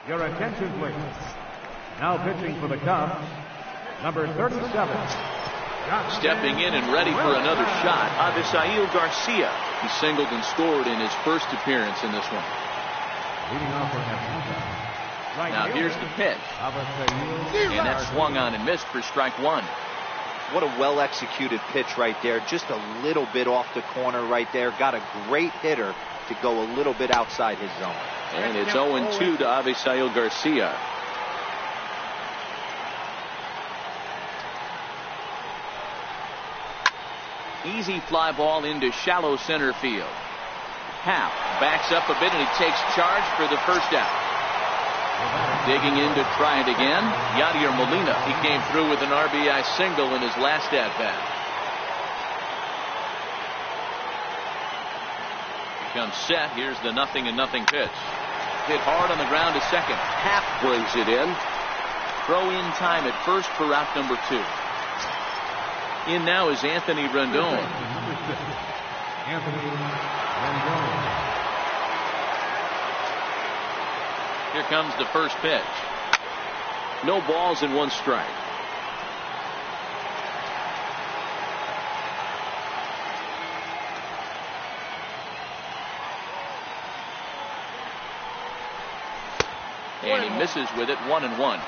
Your attention, please. Now pitching for the Cubs, number 37. Stepping in and ready for another shot, Avisail Garcia. He singled and scored in his first appearance in this one. Leading off with Atlanta. Now here's the pitch. And that swung on and missed for strike 1. What a well-executed pitch right there. Just a little bit off the corner right there. Got a great hitter to go a little bit outside his zone. And it's 0-2 to Avisail Garcia. Easy fly ball into shallow center field. Happ backs up a bit and he takes charge for the first out. Digging in to try it again, Yadier Molina. He came through with an RBI single in his last at-bat. Comes set. Here's the 0-0 pitch. Hit hard on the ground to second. Half brings it in. Throw in time at first for out number 2. In now is Anthony Rendon. Anthony Rendon. Here comes the first pitch. No balls and 1 strike. And he misses with it. 1-1.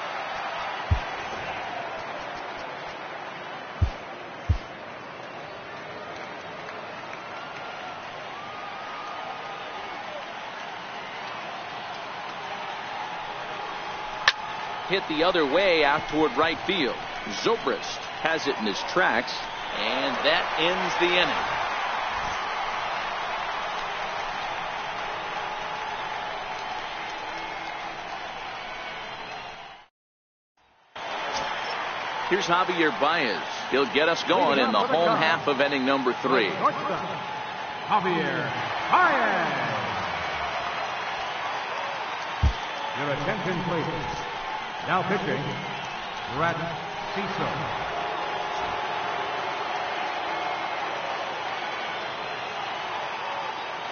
Hit the other way out toward right field. Zobrist has it in his tracks, and that ends the inning. Here's Javier Baez. He'll get us going in the home half of inning number 3. Javier Baez. Your attention, please. Now pitching, Brett Cecil.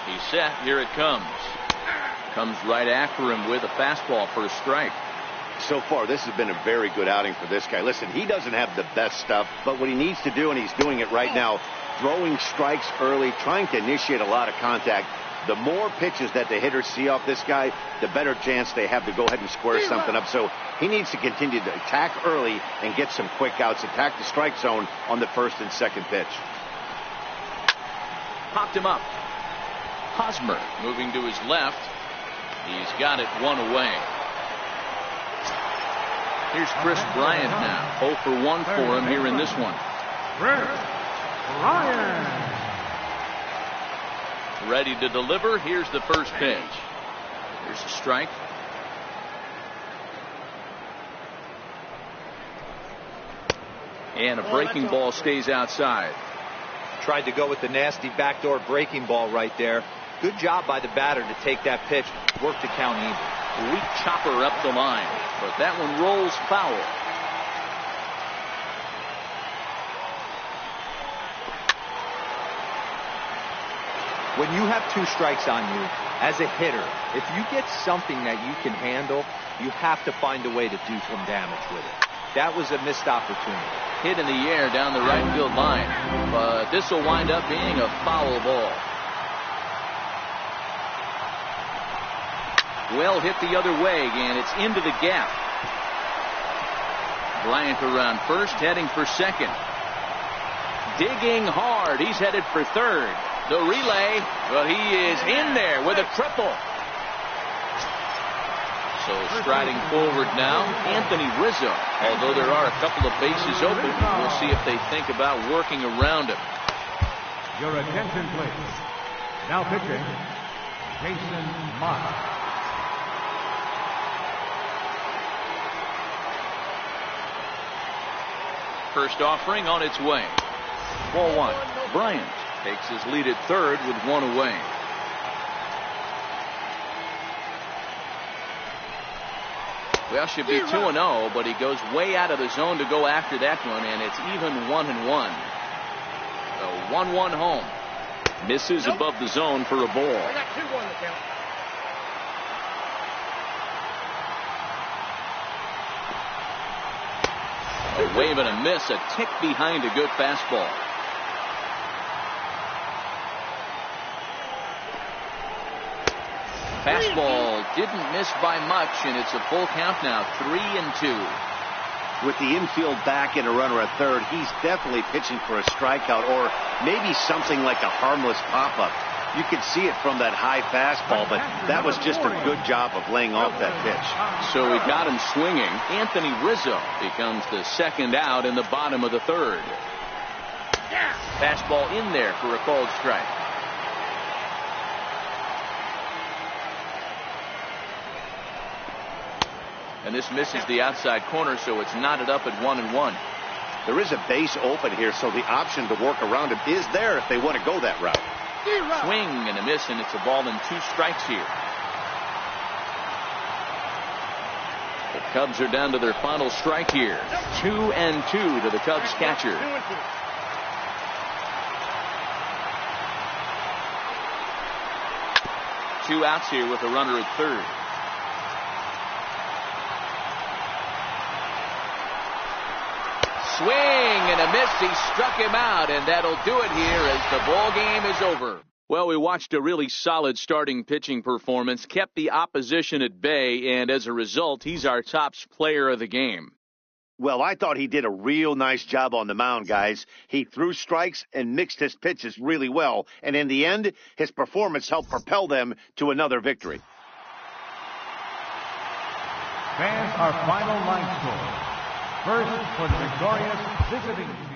He's set. Here it comes. Comes right after him with a fastball for a strike. So far, this has been a very good outing for this guy. Listen, he doesn't have the best stuff, but what he needs to do, and he's doing it right now, throwing strikes early, trying to initiate a lot of contact. The more pitches that the hitters see off this guy, the better chance they have to go ahead and square something up. So he needs to continue to attack early and get some quick outs, attack the strike zone on the first and second pitch. Popped him up. Hosmer moving to his left. He's got it 1 away. Here's Chris Bryant now. 0 for 1 for him here in this one. Chris Bryant. Ready to deliver. Here's the first pitch. Here's a strike. And a breaking ball stays outside. Tried to go with the nasty backdoor breaking ball right there. Good job by the batter to take that pitch, work the count even. Weak chopper up the line, but that one rolls foul. When you have 2 strikes on you, as a hitter, if you get something that you can handle, you have to find a way to do some damage with it. That was a missed opportunity. Hit in the air down the right field line, but this will wind up being a foul ball. Well hit the other way, and it's into the gap. Bryant around first, heading for second. Digging hard. He's headed for third. The relay, well, he is in there with a triple. So striding forward now, Anthony Rizzo. Although there are a couple of bases open, we'll see if they think about working around him. Your attention, please. Now pitching, Jason Mott. First offering on its way. Ball 1. Bryant takes his lead at third with 1 away. Well, should be 2-0, but he goes way out of the zone to go after that one, and it's even 1-1. So 1-1 home. Misses above the zone for a ball. I got 2-1 to count. A wave and a miss, a tick behind a good fastball. Fastball didn't miss by much, and it's a full count now, 3-2. With the infield back and a runner at third, he's definitely pitching for a strikeout or maybe something like a harmless pop-up. You could see it from that high fastball, but that was just a good job of laying off that pitch. So he got him swinging. Anthony Rizzo becomes the second out in the bottom of the third. Fastball in there for a called strike. And this misses the outside corner, so it's knotted up at 1-1. There is a base open here, so the option to work around him is there if they want to go that route. Swing and a miss, and it's a ball and 2 strikes here. The Cubs are down to their final strike here. 2-2 to the Cubs catcher. 2 outs here with a runner at third. Swing and a miss. He struck him out, and that'll do it here as the ball game is over. Well, we watched a really solid starting pitching performance, kept the opposition at bay, and as a result, he's our top player of the game. Well, I thought he did a real nice job on the mound, guys. He threw strikes and mixed his pitches really well, and in the end, his performance helped propel them to another victory. Fans, our final line score. First for the victorious visiting team.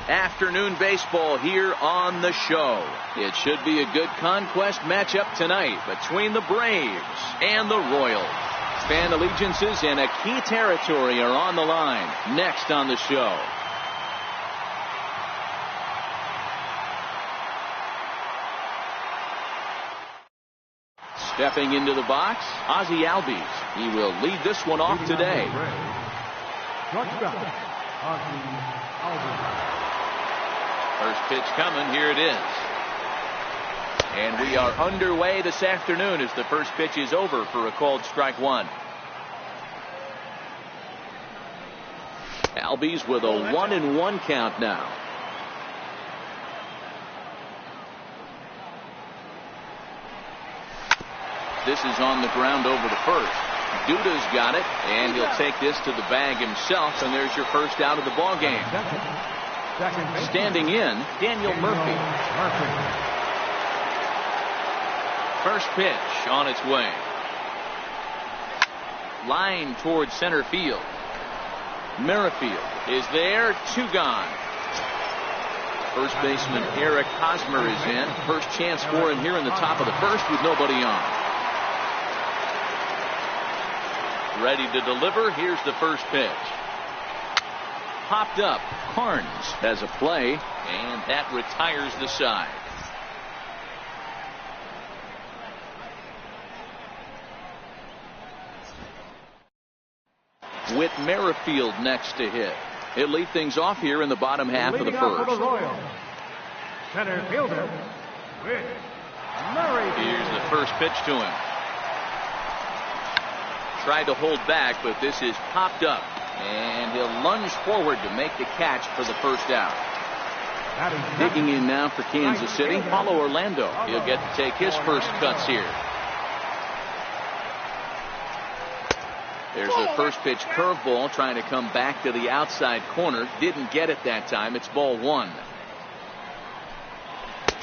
Afternoon baseball here on the show. It should be a good Conquest matchup tonight between the Braves and the Royals. Fan allegiances and a key territory are on the line next on the show. Stepping into the box, Ozzie Albies. He will lead this one off today. First pitch coming. Here it is. And we are underway this afternoon as the first pitch is over for a called strike one. Albies with a 1-1 count now. This is on the ground over to first. Duda's got it, and he'll take this to the bag himself, and there's your first out of the ball game. Standing in, Daniel Murphy. First pitch on its way. Line towards center field. Merrifield is there, 2 gone. First baseman Eric Hosmer is in. First chance for him here in the top of the first with nobody on. Ready to deliver. Here's the first pitch. Popped up. Carnes has a play, and that retires the side. With Merrifield next to hit. He'll lead things off here in the bottom half of the first. Center fielder, Whit Merrifield. Here's the first pitch to him. Tried to hold back, but this is popped up. And he'll lunge forward to make the catch for the first out. Digging in now for Kansas City, Paulo Orlando. He'll get to take his first cuts here. There's the first pitch curveball trying to come back to the outside corner. Didn't get it that time. It's ball 1.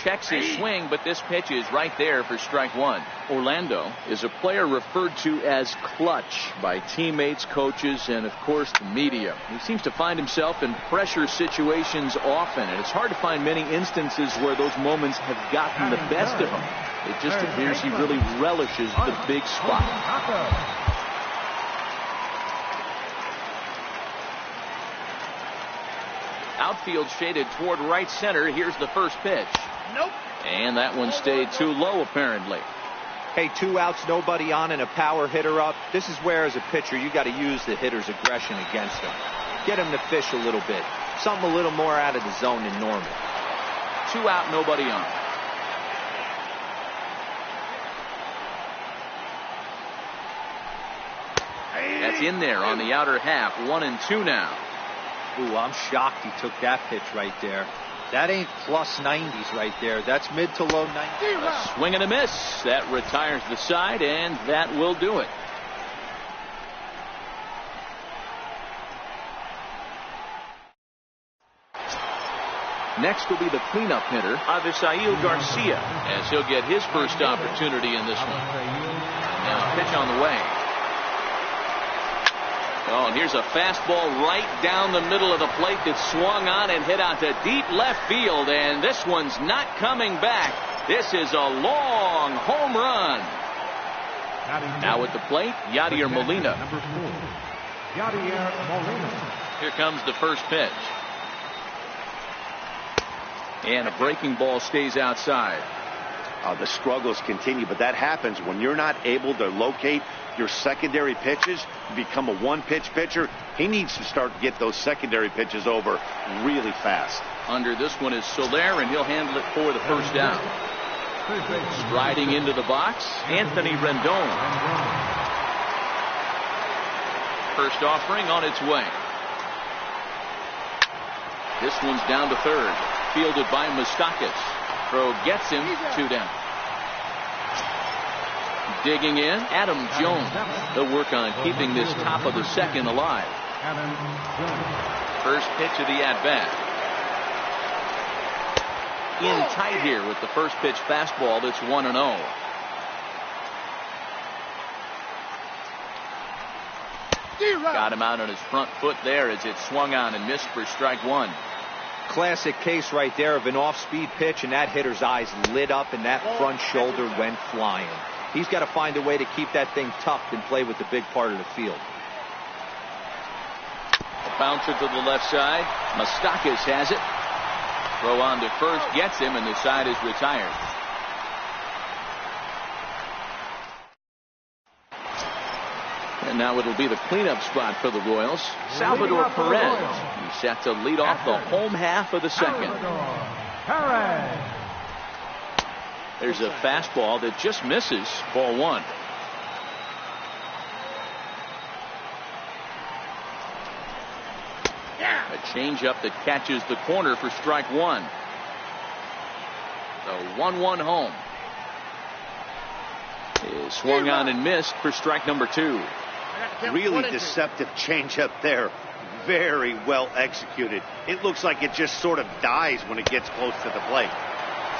checks his swing, but this pitch is right there for strike one. Orlando is a player referred to as clutch by teammates, coaches, and of course the media. He seems to find himself in pressure situations often, and it's hard to find many instances where those moments have gotten the best of him. It just appears he really relishes the big spot. Outfield shaded toward right center. Here's the first pitch. Nope. And that one stayed too low, apparently. Hey, 2 outs, nobody on, and a power hitter up. This is where, as a pitcher, you got to use the hitter's aggression against him. Get him to fish a little bit. Something a little more out of the zone than normal. 2 out, nobody on. That's in there on the outer half. 1-2 now. Ooh, I'm shocked he took that pitch right there. That ain't plus 90s right there. That's mid to low 90s. A swing and a miss. That retires the side, and that will do it. Next will be the cleanup hitter, Avisail Garcia, as he'll get his first opportunity in this one. Now pitch on the way. Oh, and here's a fastball right down the middle of the plate that swung on and hit out to deep left field, and this one's not coming back. This is a long home run. Now at the plate, Yadier Molina. Number 4, Yadier Molina. Here comes the first pitch. And a breaking ball stays outside. The struggles continue, but that happens when you're not able to locate your secondary pitches. You become a one-pitch pitcher. He needs to start to get those secondary pitches over really fast. Under this one is Soler, and he'll handle it for the first down. Striding into the box, Anthony Rendon. First offering on its way. This one's down to third. Fielded by Moustakas. Throw gets him. 2 down. Digging in, Adam Jones. They'll work on keeping this top of the second alive. First pitch of the at-bat. In tight here with the first pitch fastball that's 1-0. Got him out on his front foot there as it swung on and missed for strike one. Classic case right there of an off-speed pitch, and that hitter's eyes lit up and that front shoulder went flying. He's got to find a way to keep that thing tucked and play with the big part of the field. A bouncer to the left side. Moustakas has it. Throw on to first, gets him, and the side is retired. And now it'll be the cleanup spot for the Royals. Salvador Perez. He's set to lead off the home half of the second. There's a fastball that just misses. Ball 1. A changeup that catches the corner for strike 1. The 1-1 home. Is swung on and missed for strike number 2. Really deceptive changeup there. Very well executed. It looks like it just sort of dies when it gets close to the plate.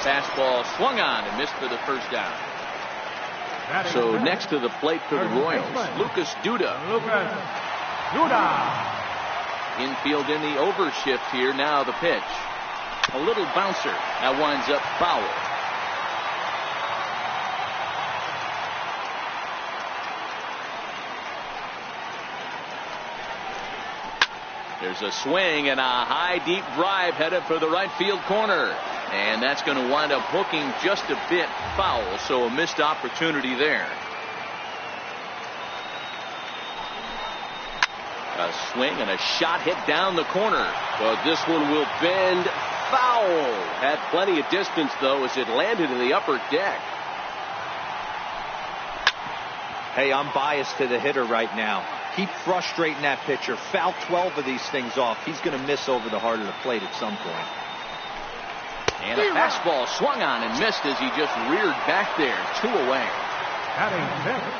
Fastball swung on and missed for the first down. So next to the plate for the Royals, Lucas Duda. Infield in the overshift here. Now the pitch. A little bouncer. That winds up foul. There's a swing and a high deep drive headed for the right field corner. And that's going to wind up hooking just a bit foul. So a missed opportunity there. A swing and a shot hit down the corner. But this one will bend foul. Had plenty of distance though as it landed in the upper deck. Hey, I'm biased to the hitter right now. Keep frustrating that pitcher. Foul 12 of these things off. He's going to miss over the heart of the plate at some point. And a fastball swung on and missed as he just reared back there. 2 away.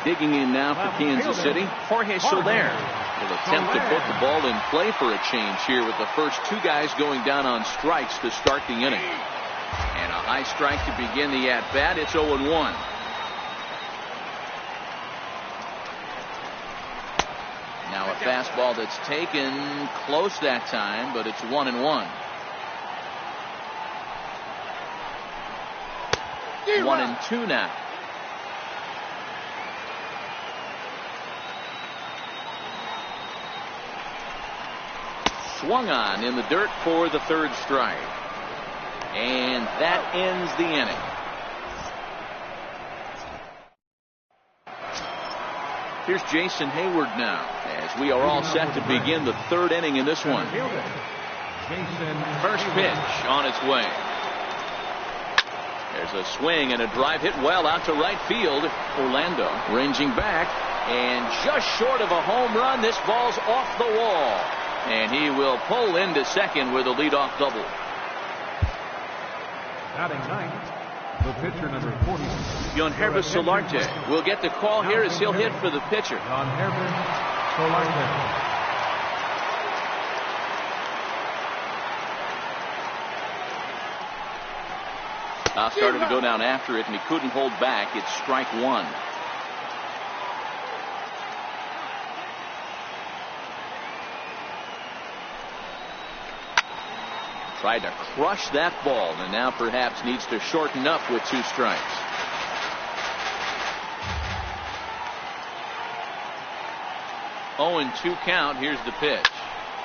Digging in now for Kansas City, Jorge Soler will attempt to put the ball in play for a change here with the first 2 guys going down on strikes to start the inning. And a High strike to begin the at-bat. It's 0-1. Now a fastball that's taken close that time, but it's 1-1. 1-2 now. Swung on in the dirt for the third strike. And that ends the inning. Here's Jason Hayward now, as we are all set to begin the third inning in this one. First pitch on its way. There's a swing and a drive hit well out to right field. Orlando ranging back, and just short of a home run. This ball's off the wall, and he will pull into second with a leadoff double. Batting ninth, the pitcher number 40. Yonhervis Solarte will get the call here as he'll hit for the pitcher. Yonhervis Solarte. Started to go down after it, and he couldn't hold back. It's strike one. Tried to crush that ball, and now perhaps needs to shorten up with 2 strikes. Oh, and 2 count. Here's the pitch.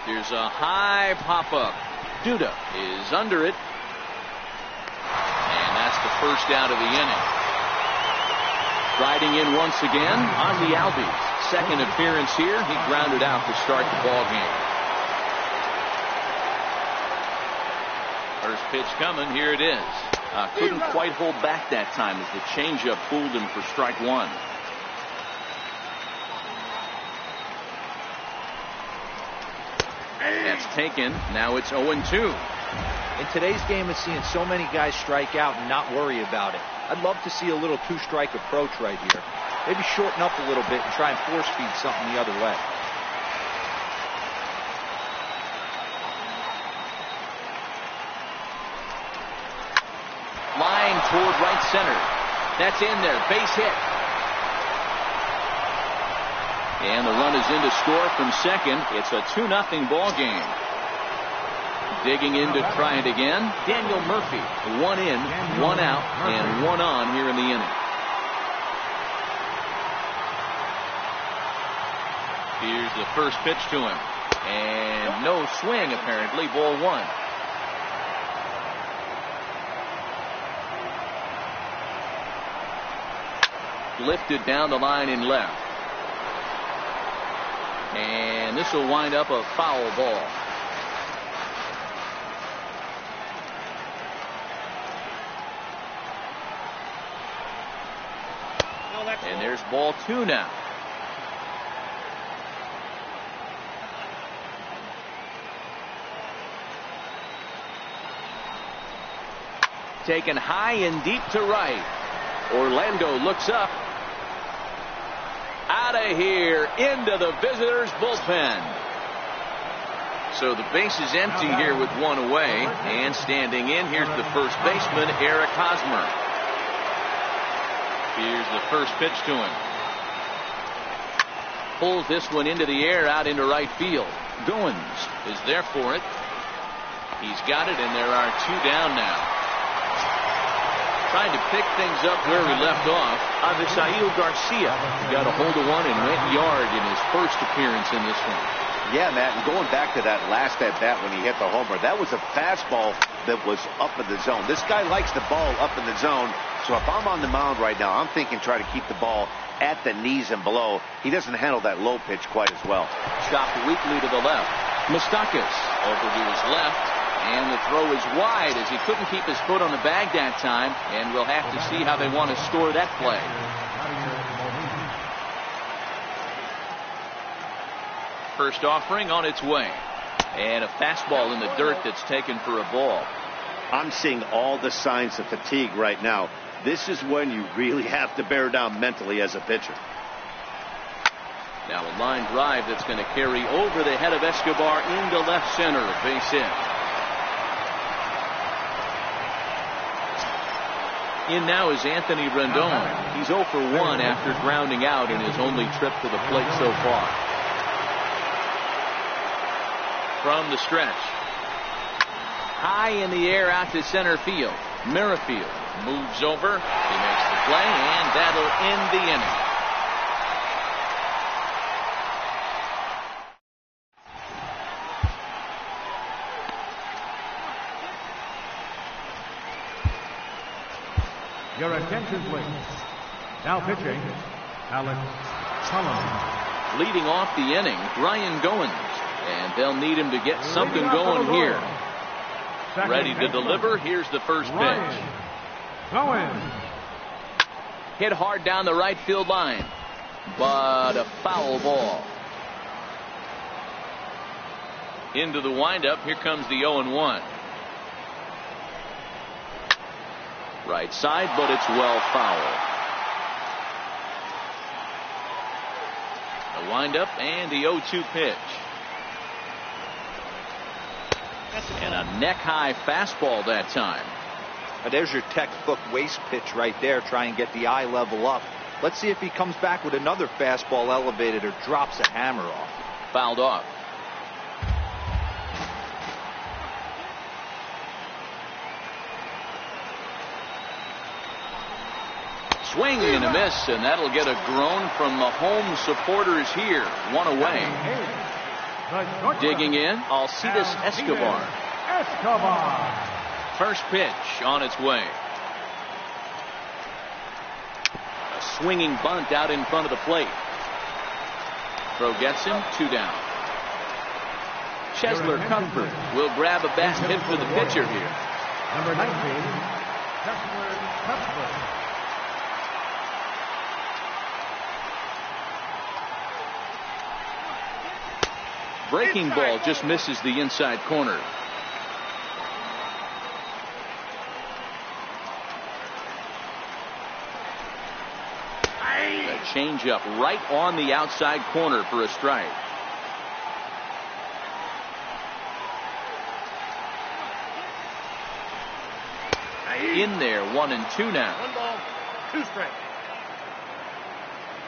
There's a high pop-up. Duda is under it. That's the first out of the inning. Riding in once again, Ozzie Albies. Second appearance here. He grounded out to start the ball game. First pitch coming. Here it is. Couldn't quite hold back that time as the changeup fooled him for strike one. That's taken. Now it's 0-2. In today's game of seeing so many guys strike out and not worry about it, I'd love to see a little 2-strike approach right here. Maybe shorten up a little bit and try and force feed something the other way. Line toward right center. That's in there. Base hit. And the run is in to score from second. It's a 2-0 ball game. Digging in to try it again. Daniel Murphy. 1 in, 1 out, and 1 on here in the inning. Here's the first pitch to him. And no swing, apparently. Ball 1. Lifted down the line in left. And this will wind up a foul ball. And there's ball 2 now. Taken high and deep to right. Orlando looks up. Out of here into the visitors' bullpen. So the base is empty here with 1 away. And standing in, here's the first baseman, Eric Hosmer. Here's the first pitch to him. Pulls this one into the air out into right field. Goins is there for it. He's got it, and there are 2 down now. Trying to pick things up where we left off. Avisail Garcia got a hold of one and went yard in his first appearance in this one. Yeah, Matt, and going back to that last at-bat when he hit the homer, that was a fastball that was up in the zone. This guy likes the ball up in the zone, so if I'm on the mound right now, I'm thinking try to keep the ball at the knees and below. He doesn't handle that low pitch quite as well. Chopped weakly to the left. Moustakas over to his left, and the throw is wide as he couldn't keep his foot on the bag that time, and we'll have to see how they want to score that play. First offering on its way. And a fastball in the dirt that's taken for a ball. I'm seeing all the signs of fatigue right now. This is when you really have to bear down mentally as a pitcher. Now a line drive that's going to carry over the head of Escobar into left center. Base hit. In now is Anthony Rendon. He's 0 for 1 after grounding out in his only trip to the plate so far. From the stretch. High in the air out to center field. Merrifield moves over. He makes the play, and that'll end the inning. Your attention, please. Now pitching, Alex Cullen. Leading off the inning, Brian Goins. And they'll need him to get something going here. Ready to deliver. Here's the first pitch. Goins. Hit hard down the right field line. But a foul ball. Into the windup. Here comes the 0-1. Right side, but it's well foul. The windup and the 0-2 pitch. And a neck-high fastball that time. Now there's your textbook waist pitch right there. Try and get the eye level up. Let's see if he comes back with another fastball elevated or drops a hammer off. Fouled off. Swing and a miss, and that'll get a groan from the home supporters here. One away. Digging in, Alcides Escobar. First pitch on its way. A swinging bunt out in front of the plate. Throw gets him, 2 down. Chesler Cuthbert will grab a bat hit for the pitcher here. Number 19, Chesler Cuthbert. Breaking ball just misses the inside corner. The changeup right on the outside corner for a strike. In there, 1-2 now. 1 ball, 2 strikes.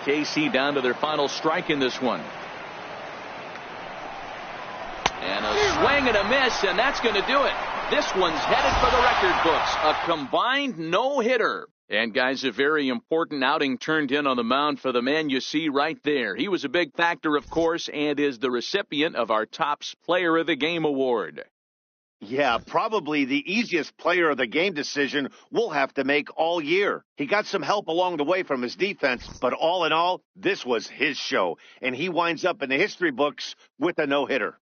KC down to their final strike in this one. And a swing and a miss, and that's going to do it. This one's headed for the record books. A combined no-hitter. And, guys, a very important outing turned in on the mound for the man you see right there. He was a big factor, of course, and is the recipient of our Topps Player of the Game award. Yeah, probably the easiest player of the game decision we'll have to make all year. He got some help along the way from his defense, but all in all, this was his show. And he winds up in the history books with a no-hitter.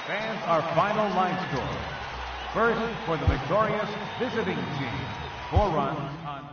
Fans, our final line score. First, for the victorious visiting team, 4 runs on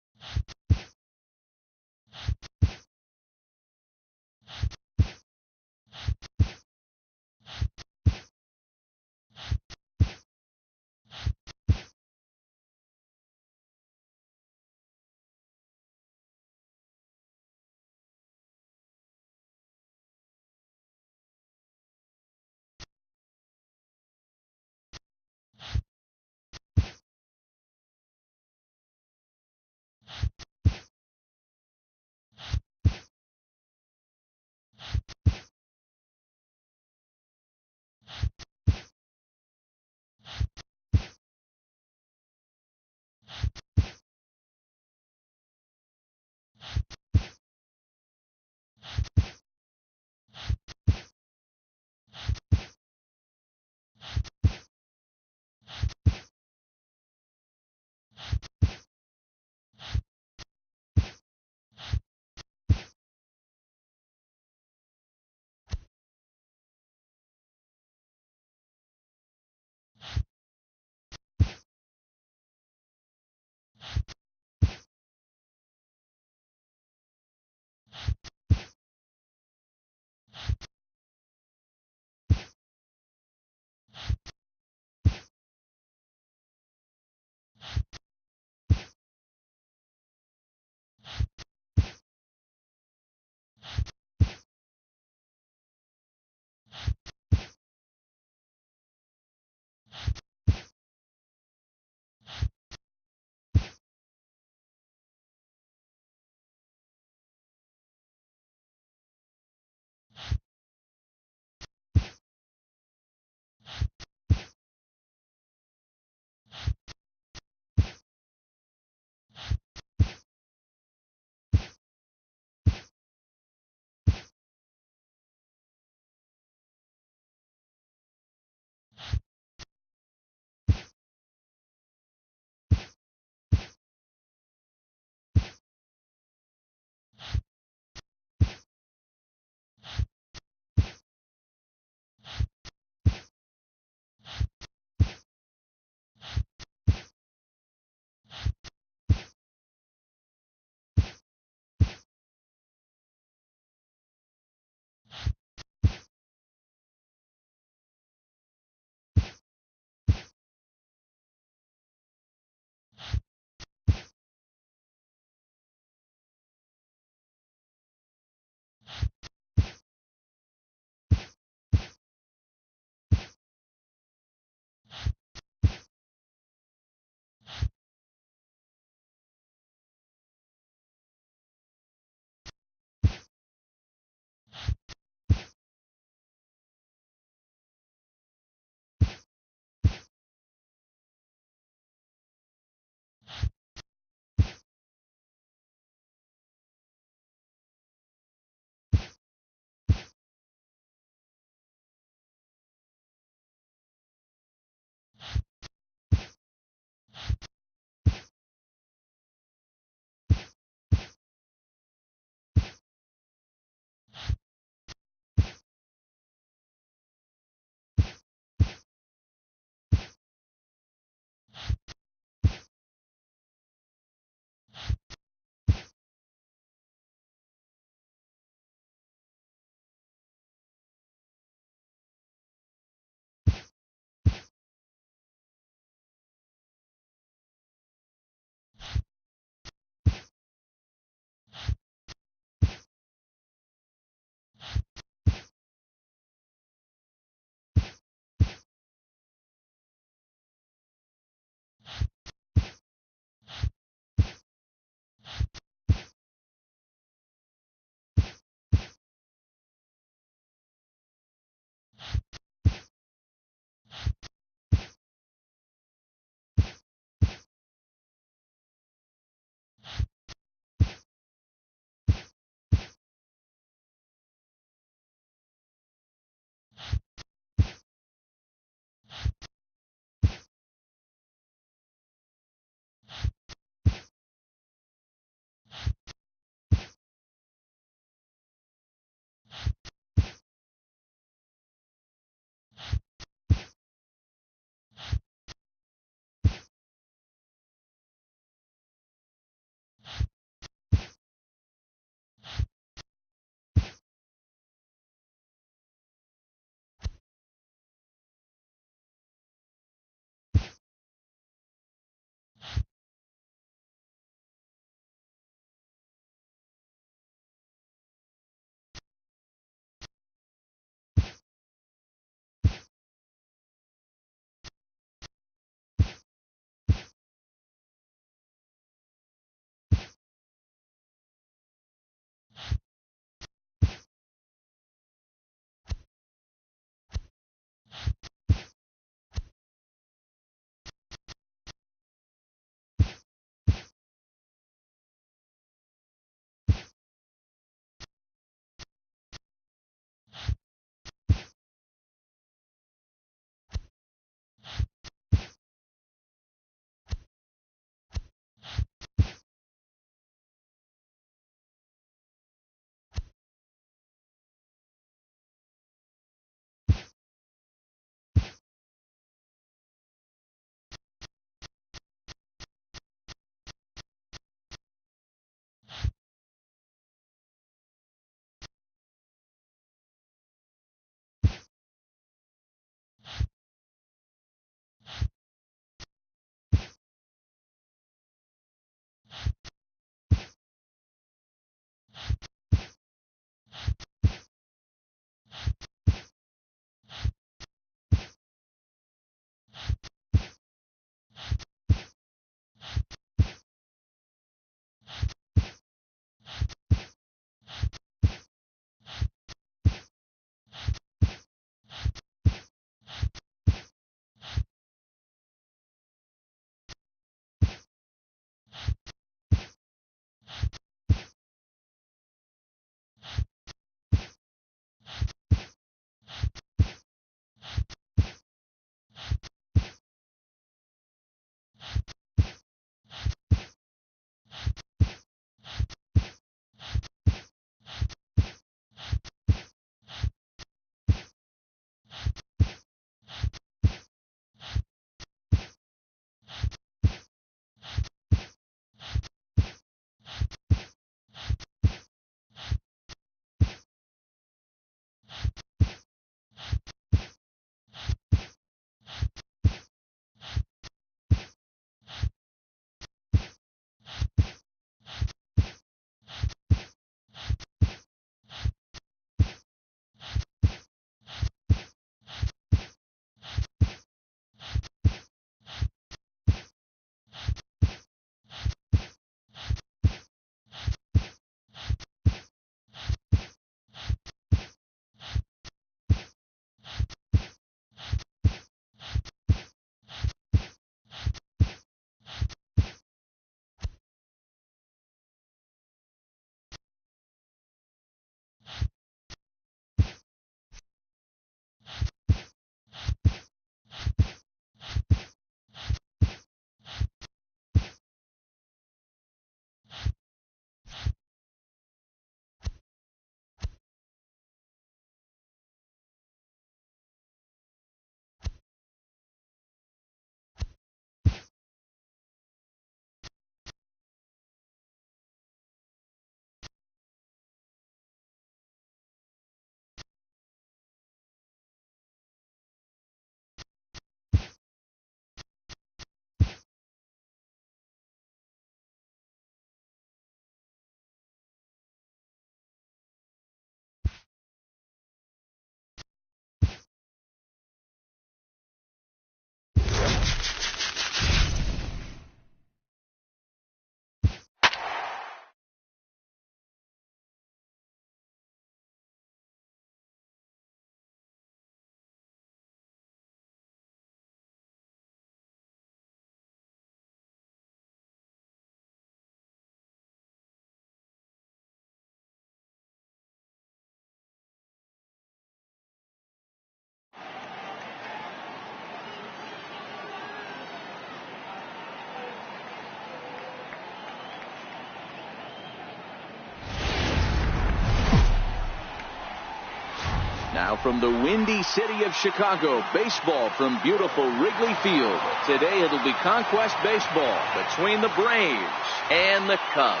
from the windy city of Chicago. Baseball from beautiful Wrigley Field. Today it'll be Conquest baseball between the Braves and the Cubs.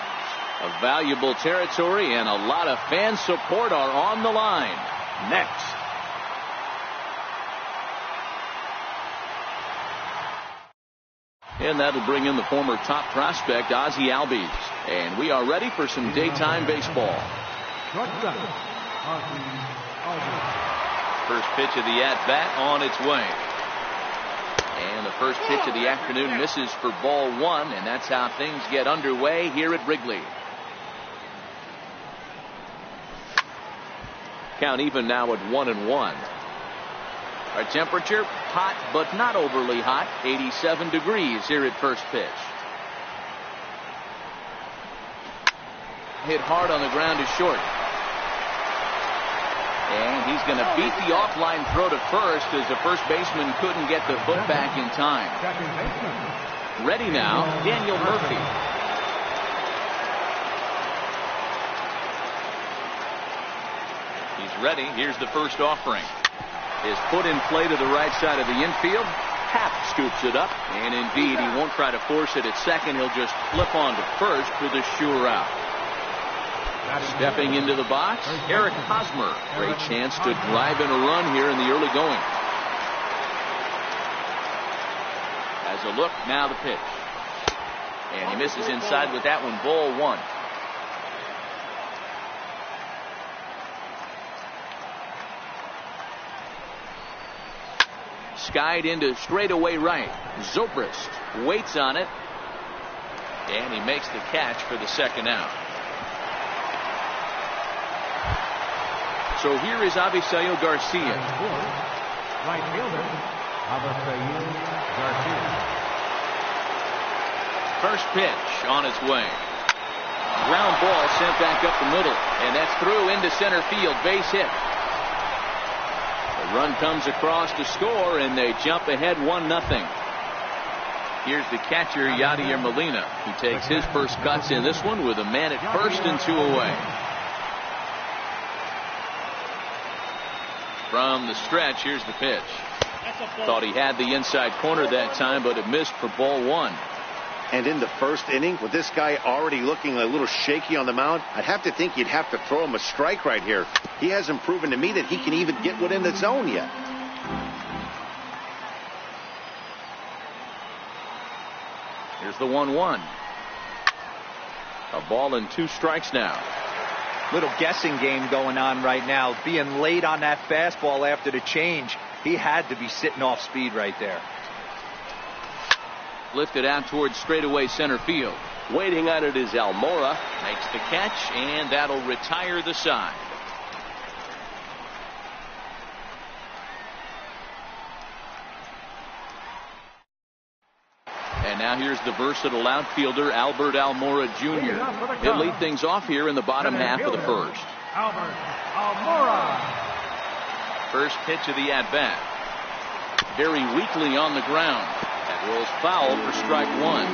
A valuable territory and a lot of fan support are on the line. Next. And that'll bring in the former top prospect, Ozzie Albies. And we are ready for some daytime baseball. First pitch of the at-bat on its way. And the first pitch of the afternoon misses for ball one, and that's how things get underway here at Wrigley. Count even now at 1-1. Our temperature, hot but not overly hot, 87 degrees here at first pitch. Hit hard on the ground to short. And he's going to beat the offline throw to first as the first baseman couldn't get the foot back in time. Ready now, Daniel Murphy. He's ready. Here's the first offering. Is put in play to the right side of the infield. Happ scoops it up. And indeed, he won't try to force it at second. He'll just flip on to first for the sure out. Stepping into the box, Eric Hosmer. Great chance to drive in a run here in the early going. As a look, now the pitch. And he misses inside with that one, ball one. Skied into straightaway right. Zobrist waits on it. And he makes the catch for the second out. So here is Avisail Garcia. Right fielder, Avisail Garcia. First pitch on its way. Ground ball sent back up the middle. And that's through into center field. Base hit. The run comes across to score, and they jump ahead 1-0. Here's the catcher, Yadier Molina. He takes his first cuts in this one with a man at first and two away. From the stretch, here's the pitch. Thought he had the inside corner that time, but it missed for ball one. And in the first inning, with this guy already looking a little shaky on the mound, I'd have to think you'd have to throw him a strike right here. He hasn't proven to me that he can even get within the zone yet. Here's the 1-1. A ball and 2 strikes now. Little guessing game going on right now. Being late on that fastball after the change. He had to be sitting off speed right there. Lifted out towards straightaway center field. Waiting on it is Almora. Makes the catch, and that'll retire the side. And now here's the versatile outfielder, Albert Almora Jr. He'll lead things off here in the bottom half of the first. Albert Almora. First pitch of the at-bat. Very weakly on the ground. That rolls foul for strike one.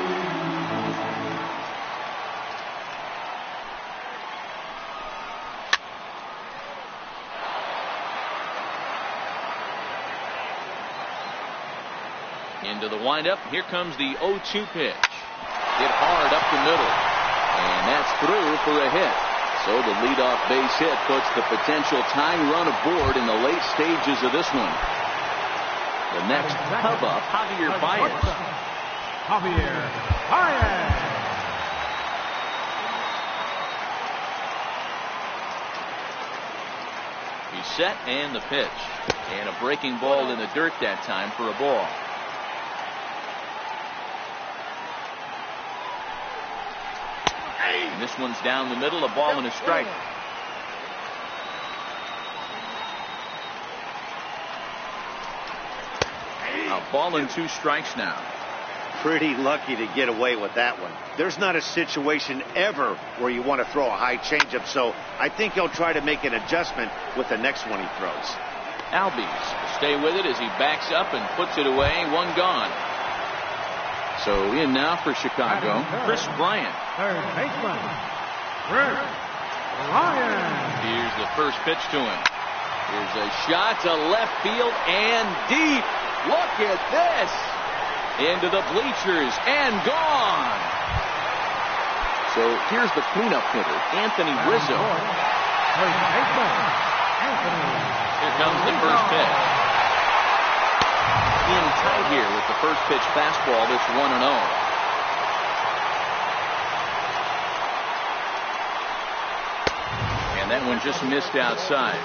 Into the windup. Here comes the 0-2 pitch. Hit hard up the middle. And that's through for a hit. So the leadoff base hit puts the potential tying run aboard in the late stages of this one. The next Cub up, Javier Baez. Javier Baez. He's set and the pitch. And a breaking ball in the dirt that time for a ball. And this one's down the middle, a ball and a strike. A ball and 2 strikes now. Pretty lucky to get away with that one. There's not a situation ever where you want to throw a high changeup, so I think he'll try to make an adjustment with the next one he throws. Albies will stay with it as he backs up and puts it away. One gone. So in now for Chicago, Chris Bryant. Third baseman, Chris Bryant. Here's the first pitch to him. Here's a shot to left field and deep. Look at this. Into the bleachers and gone. So here's the cleanup hitter, Anthony Rizzo. Here comes the first pitch. In tight here with the first pitch fastball that's 1-0. And that one just missed outside.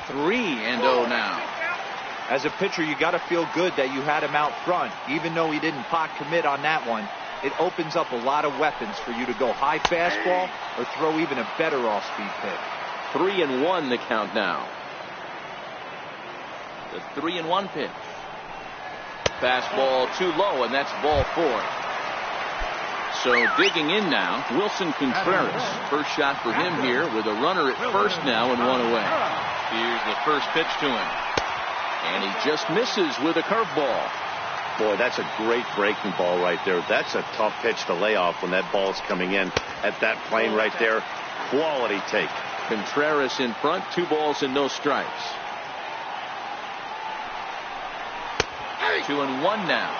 Three and 0 now. As a pitcher, you got to feel good that you had him out front. Even though he didn't pot commit on that one, it opens up a lot of weapons for you to go high fastball or throw even a better off-speed pitch. 3-1 the count now. The 3-1 pitch. Fastball too low, and that's ball 4. So digging in now, Wilson Contreras. First shot for him here with a runner at first now and 1 away. Here's the first pitch to him. And he just misses with a curveball. Boy, that's a great breaking ball right there. That's a tough pitch to lay off when that ball's coming in at that plane right there. Quality take. Contreras in front, 2 balls and no strikes. 2-1 now.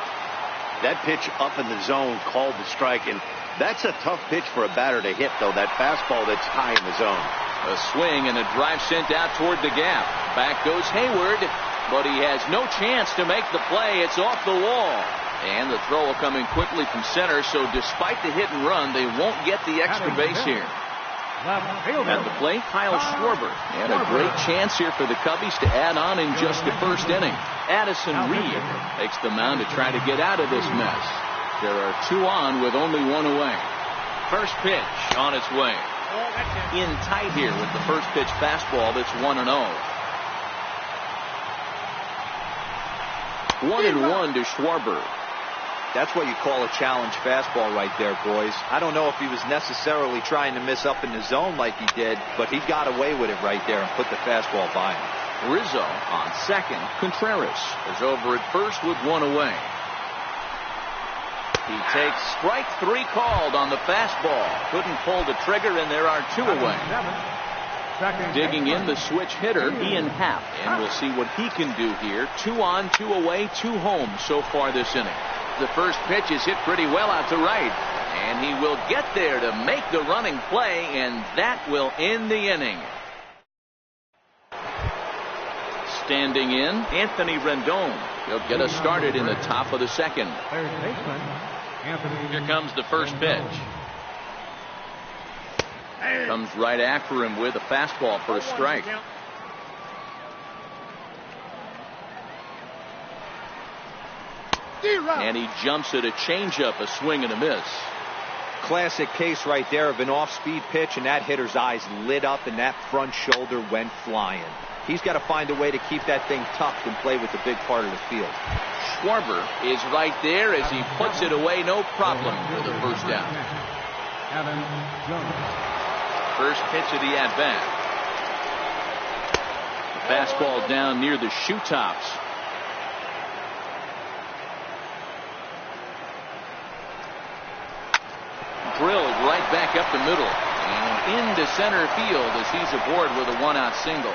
That pitch up in the zone called the strike, and that's a tough pitch for a batter to hit, though. That fastball that's high in the zone. A swing and a drive sent out toward the gap. Back goes Hayward, but he has no chance to make the play. It's off the wall. And the throw coming quickly from center, so despite the hit and run, they won't get the extra base here. At the plate, Kyle Schwarber. And a great chance here for the Cubbies to add on in just the first inning. Addison Reed takes the mound to try to get out of this mess. There are 2 on with only 1 away. First pitch on its way. In tight here with the first pitch fastball that's 1-0. 1-1 to Schwarber. That's what you call a challenge fastball right there, boys. I don't know if he was necessarily trying to miss up in the zone like he did, but he got away with it right there and put the fastball by him. Rizzo on second. Contreras is over at first with 1 away. He takes strike 3 called on the fastball. Couldn't pull the trigger, and there are 2 away. Digging in the switch hitter, Ian Happ, and we'll see what he can do here. 2 on, 2 away, 2 home so far this inning. The first pitch is hit pretty well out to right, and he will get there to make the running play, and that will end the inning. Standing in, Anthony Rendon. He'll get us started in the top of the second. Here comes the first pitch. Comes right after him with a fastball for a strike. And he jumps at a changeup, a swing and a miss. Classic case right there of an off-speed pitch, and that hitter's eyes lit up and that front shoulder went flying. He's got to find a way to keep that thing tucked and play with the big part of the field. Schwarber is right there as he puts it away, no problem for the first down. First pitch of the at-bat. Fastball down near the shoe tops. Drilled right back up the middle and into center field as he's aboard with a 1-out single.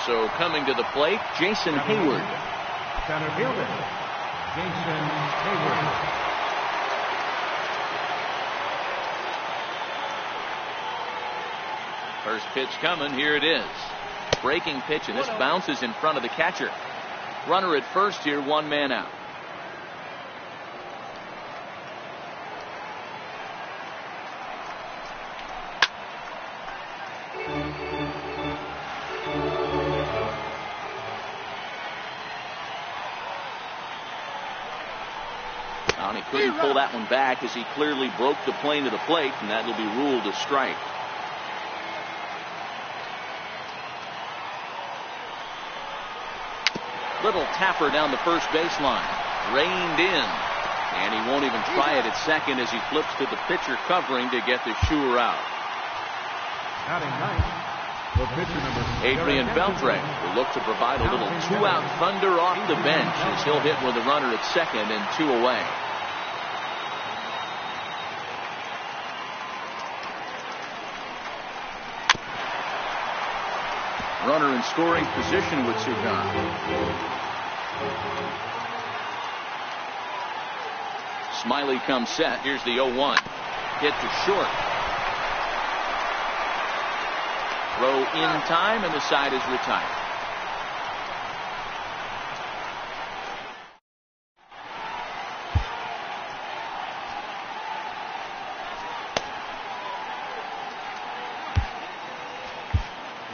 So coming to the plate, Jason Hayward. Center fielder, Jason Hayward. First pitch coming, here it is. Breaking pitch, and this bounces in front of the catcher. Runner at first here, 1 man out. He couldn't pull that one back as he clearly broke the plane to the plate, and that will be ruled a strike. Little tapper down the first baseline. Reined in. And he won't even try it at second as he flips to the pitcher covering to get the shooter out. Adrian Beltre will look to provide a little 2-out thunder off the bench as he'll hit with a runner at second and 2 away. Runner in scoring position with two gone. Smiley comes set. Here's the 0-1. Hit to short. Throw in time, and the side is retired.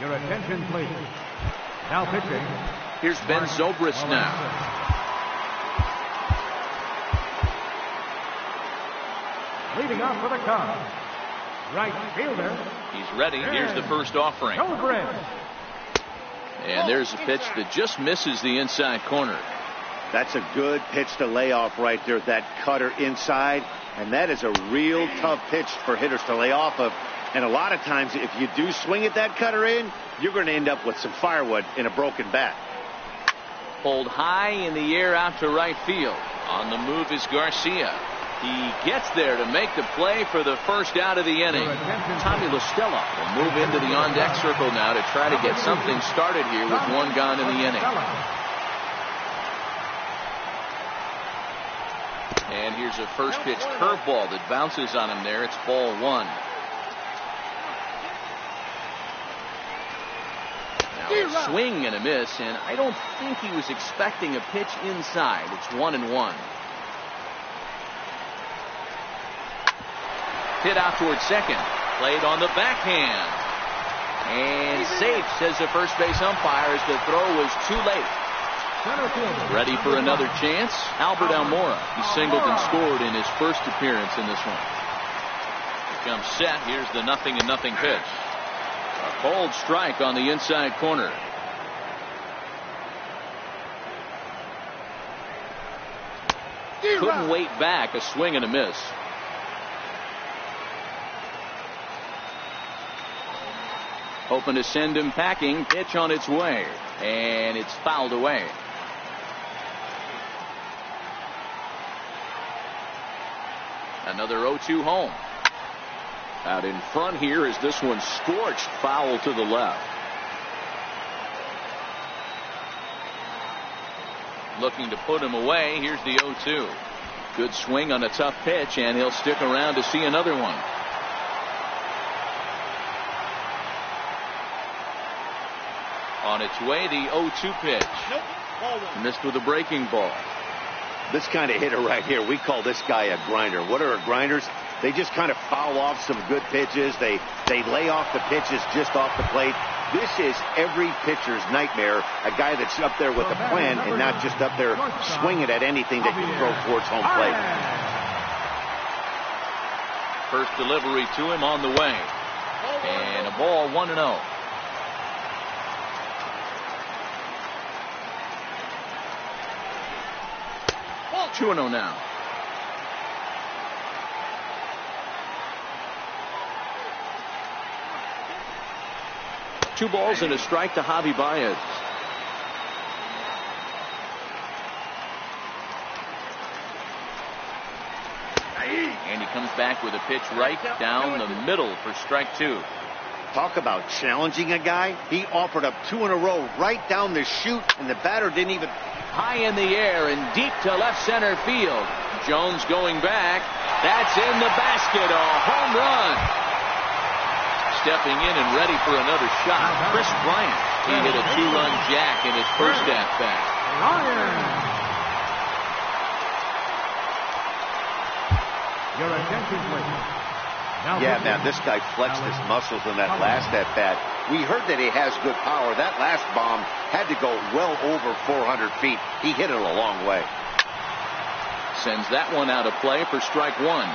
Your attention, please. Now pitching. Here's Ben Zobrist now. Leading off for the Cubs, right fielder. He's ready. Here's the first offering. And there's a pitch that just misses the inside corner. That's a good pitch to lay off right there. That cutter inside. And that is a real tough pitch for hitters to lay off of. And a lot of times, if you do swing at that cutter in, you're going to end up with some firewood in a broken bat. Pulled high in the air out to right field. On the move is Garcia. He gets there to make the play for the first out of the inning. Tommy La Stella will move into the on-deck circle now to try to get something started here with one gone in the inning. And here's a first pitch curveball that bounces on him there. It's ball one. Now a swing and a miss, and I don't think he was expecting a pitch inside. It's 1-1. Hit out towards second. Played on the backhand. And safe, says the first base umpire, as the throw was too late. Ready for another chance? Albert Almora. He singled and scored in his first appearance in this one. Here comes set. Here's the 0-0 pitch. A cold strike on the inside corner. Couldn't wait back. A swing and a miss. Hoping to send him packing. Pitch on its way. And it's fouled away. Another 0-2 home. Out in front here is this one scorched foul to the left. Looking to put him away. Here's the 0-2. Good swing on a tough pitch, and he'll stick around to see another one. On its way, the 0-2 pitch. Missed with a breaking ball. This kind of hitter right here, we call this guy a grinder. What are grinders? They just kind of foul off some good pitches. They lay off the pitches just off the plate. This is every pitcher's nightmare, a guy that's up there with a plan and not just up there swinging at anything that can throw towards home plate. First delivery to him on the way. And a ball, 1-0. 2-0 now. Two balls and a strike to Javi Baez. And he comes back with a pitch right down the middle for strike two. Talk about challenging a guy. He offered up two in a row right down the chute, and the batter didn't even. High in the air and deep to left center field. Jones going back. That's in the basket. A home run. Stepping in and ready for another shot. Chris Bryant. He hit a two-run jack in his first at-bat. Your attention, please. Yeah, man, this guy flexed his muscles in that last at-bat. We heard that he has good power. That last bomb had to go well over 400 feet. He hit it a long way. Sends that one out of play for strike one.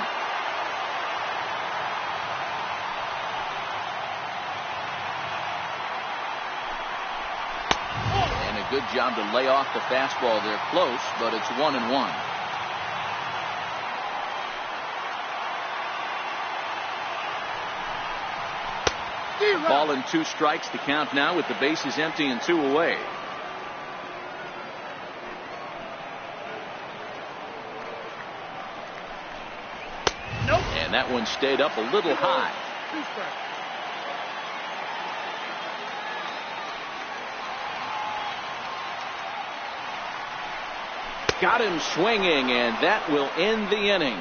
And a good job to lay off the fastball there close, but it's 1-1. Ball and two strikes to count now with the bases empty and two away. And that one stayed up a little high. Got him swinging, and that will end the inning.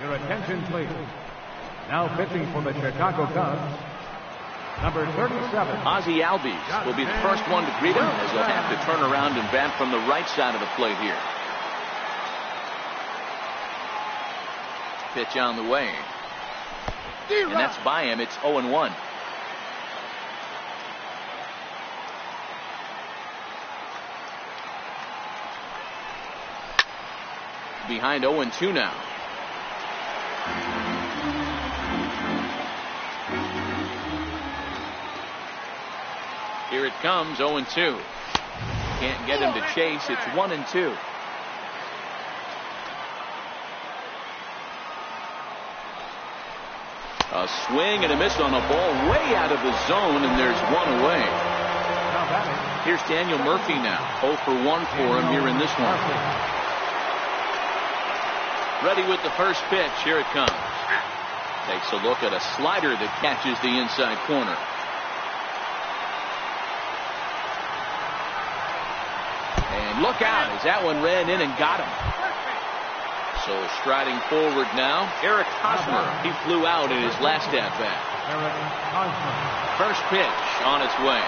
Your attention, please. Now pitching for the Chicago Cubs, number 37. Ozzie Albies will be the first one to greet him, as he'll have to turn around and bat from the right side of the plate here. Pitch on the way. And that's by him. It's 0-1. Behind 0-2 now. Here it comes, 0-2. Can't get him to chase. It's 1-2. A swing and a miss on a ball way out of the zone, and there's one away. Here's Daniel Murphy now. 0 for 1 for him here in this one. Ready with the first pitch. Here it comes. Takes a look at a slider that catches the inside corner. And look out as that one ran in and got him. So striding forward now, Eric Hosmer. He flew out in his last at-bat. First pitch on its way.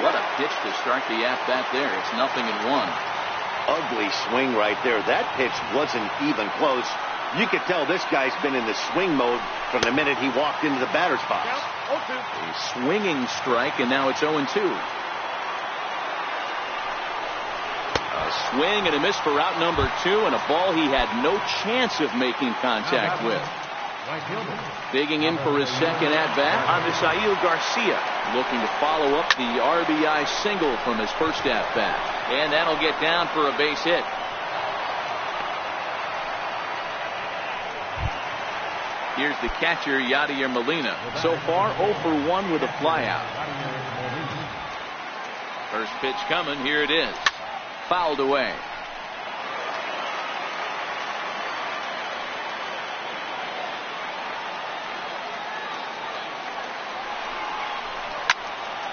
What a pitch to start the at-bat there. It's 0-1. Ugly swing right there. That pitch wasn't even close. You could tell this guy's been in the swing mode from the minute he walked into the batter's box. A swinging strike, and now it's 0-2. Swing and a miss for out number 2, and a ball he had no chance of making contact with. Digging in for his second at-bat, Avisail Garcia, looking to follow up the RBI single from his first at-bat. And that'll get down for a base hit. Here's the catcher, Yadier Molina. So far, 0 for 1 with a flyout. First pitch coming. Here it is. Fouled away.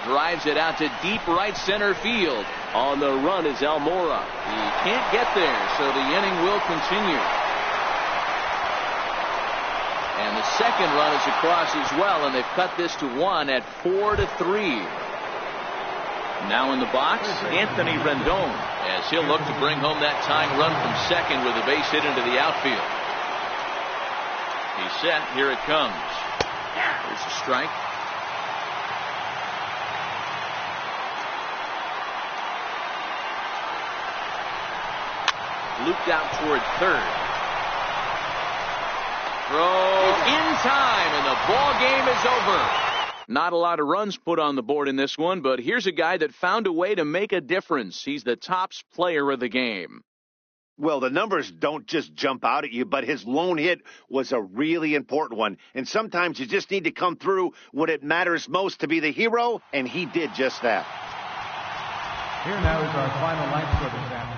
Drives it out to deep right center field. On the run is Almora. He can't get there, so the inning will continue. And the second run is across as well, and they've cut this to 1 at 4-3. Now in the box, Anthony Rendon, as he'll look to bring home that tying run from second with a base hit into the outfield. He's set. Here it comes. There's a strike. Looped out toward third. Throw in time, and the ball game is over. Not a lot of runs put on the board in this one, but here's a guy that found a way to make a difference. He's the tops player of the game. Well, the numbers don't just jump out at you, but his lone hit was a really important one. And sometimes you just need to come through when it matters most to be the hero, and he did just that. Here now is our final line score this afternoon.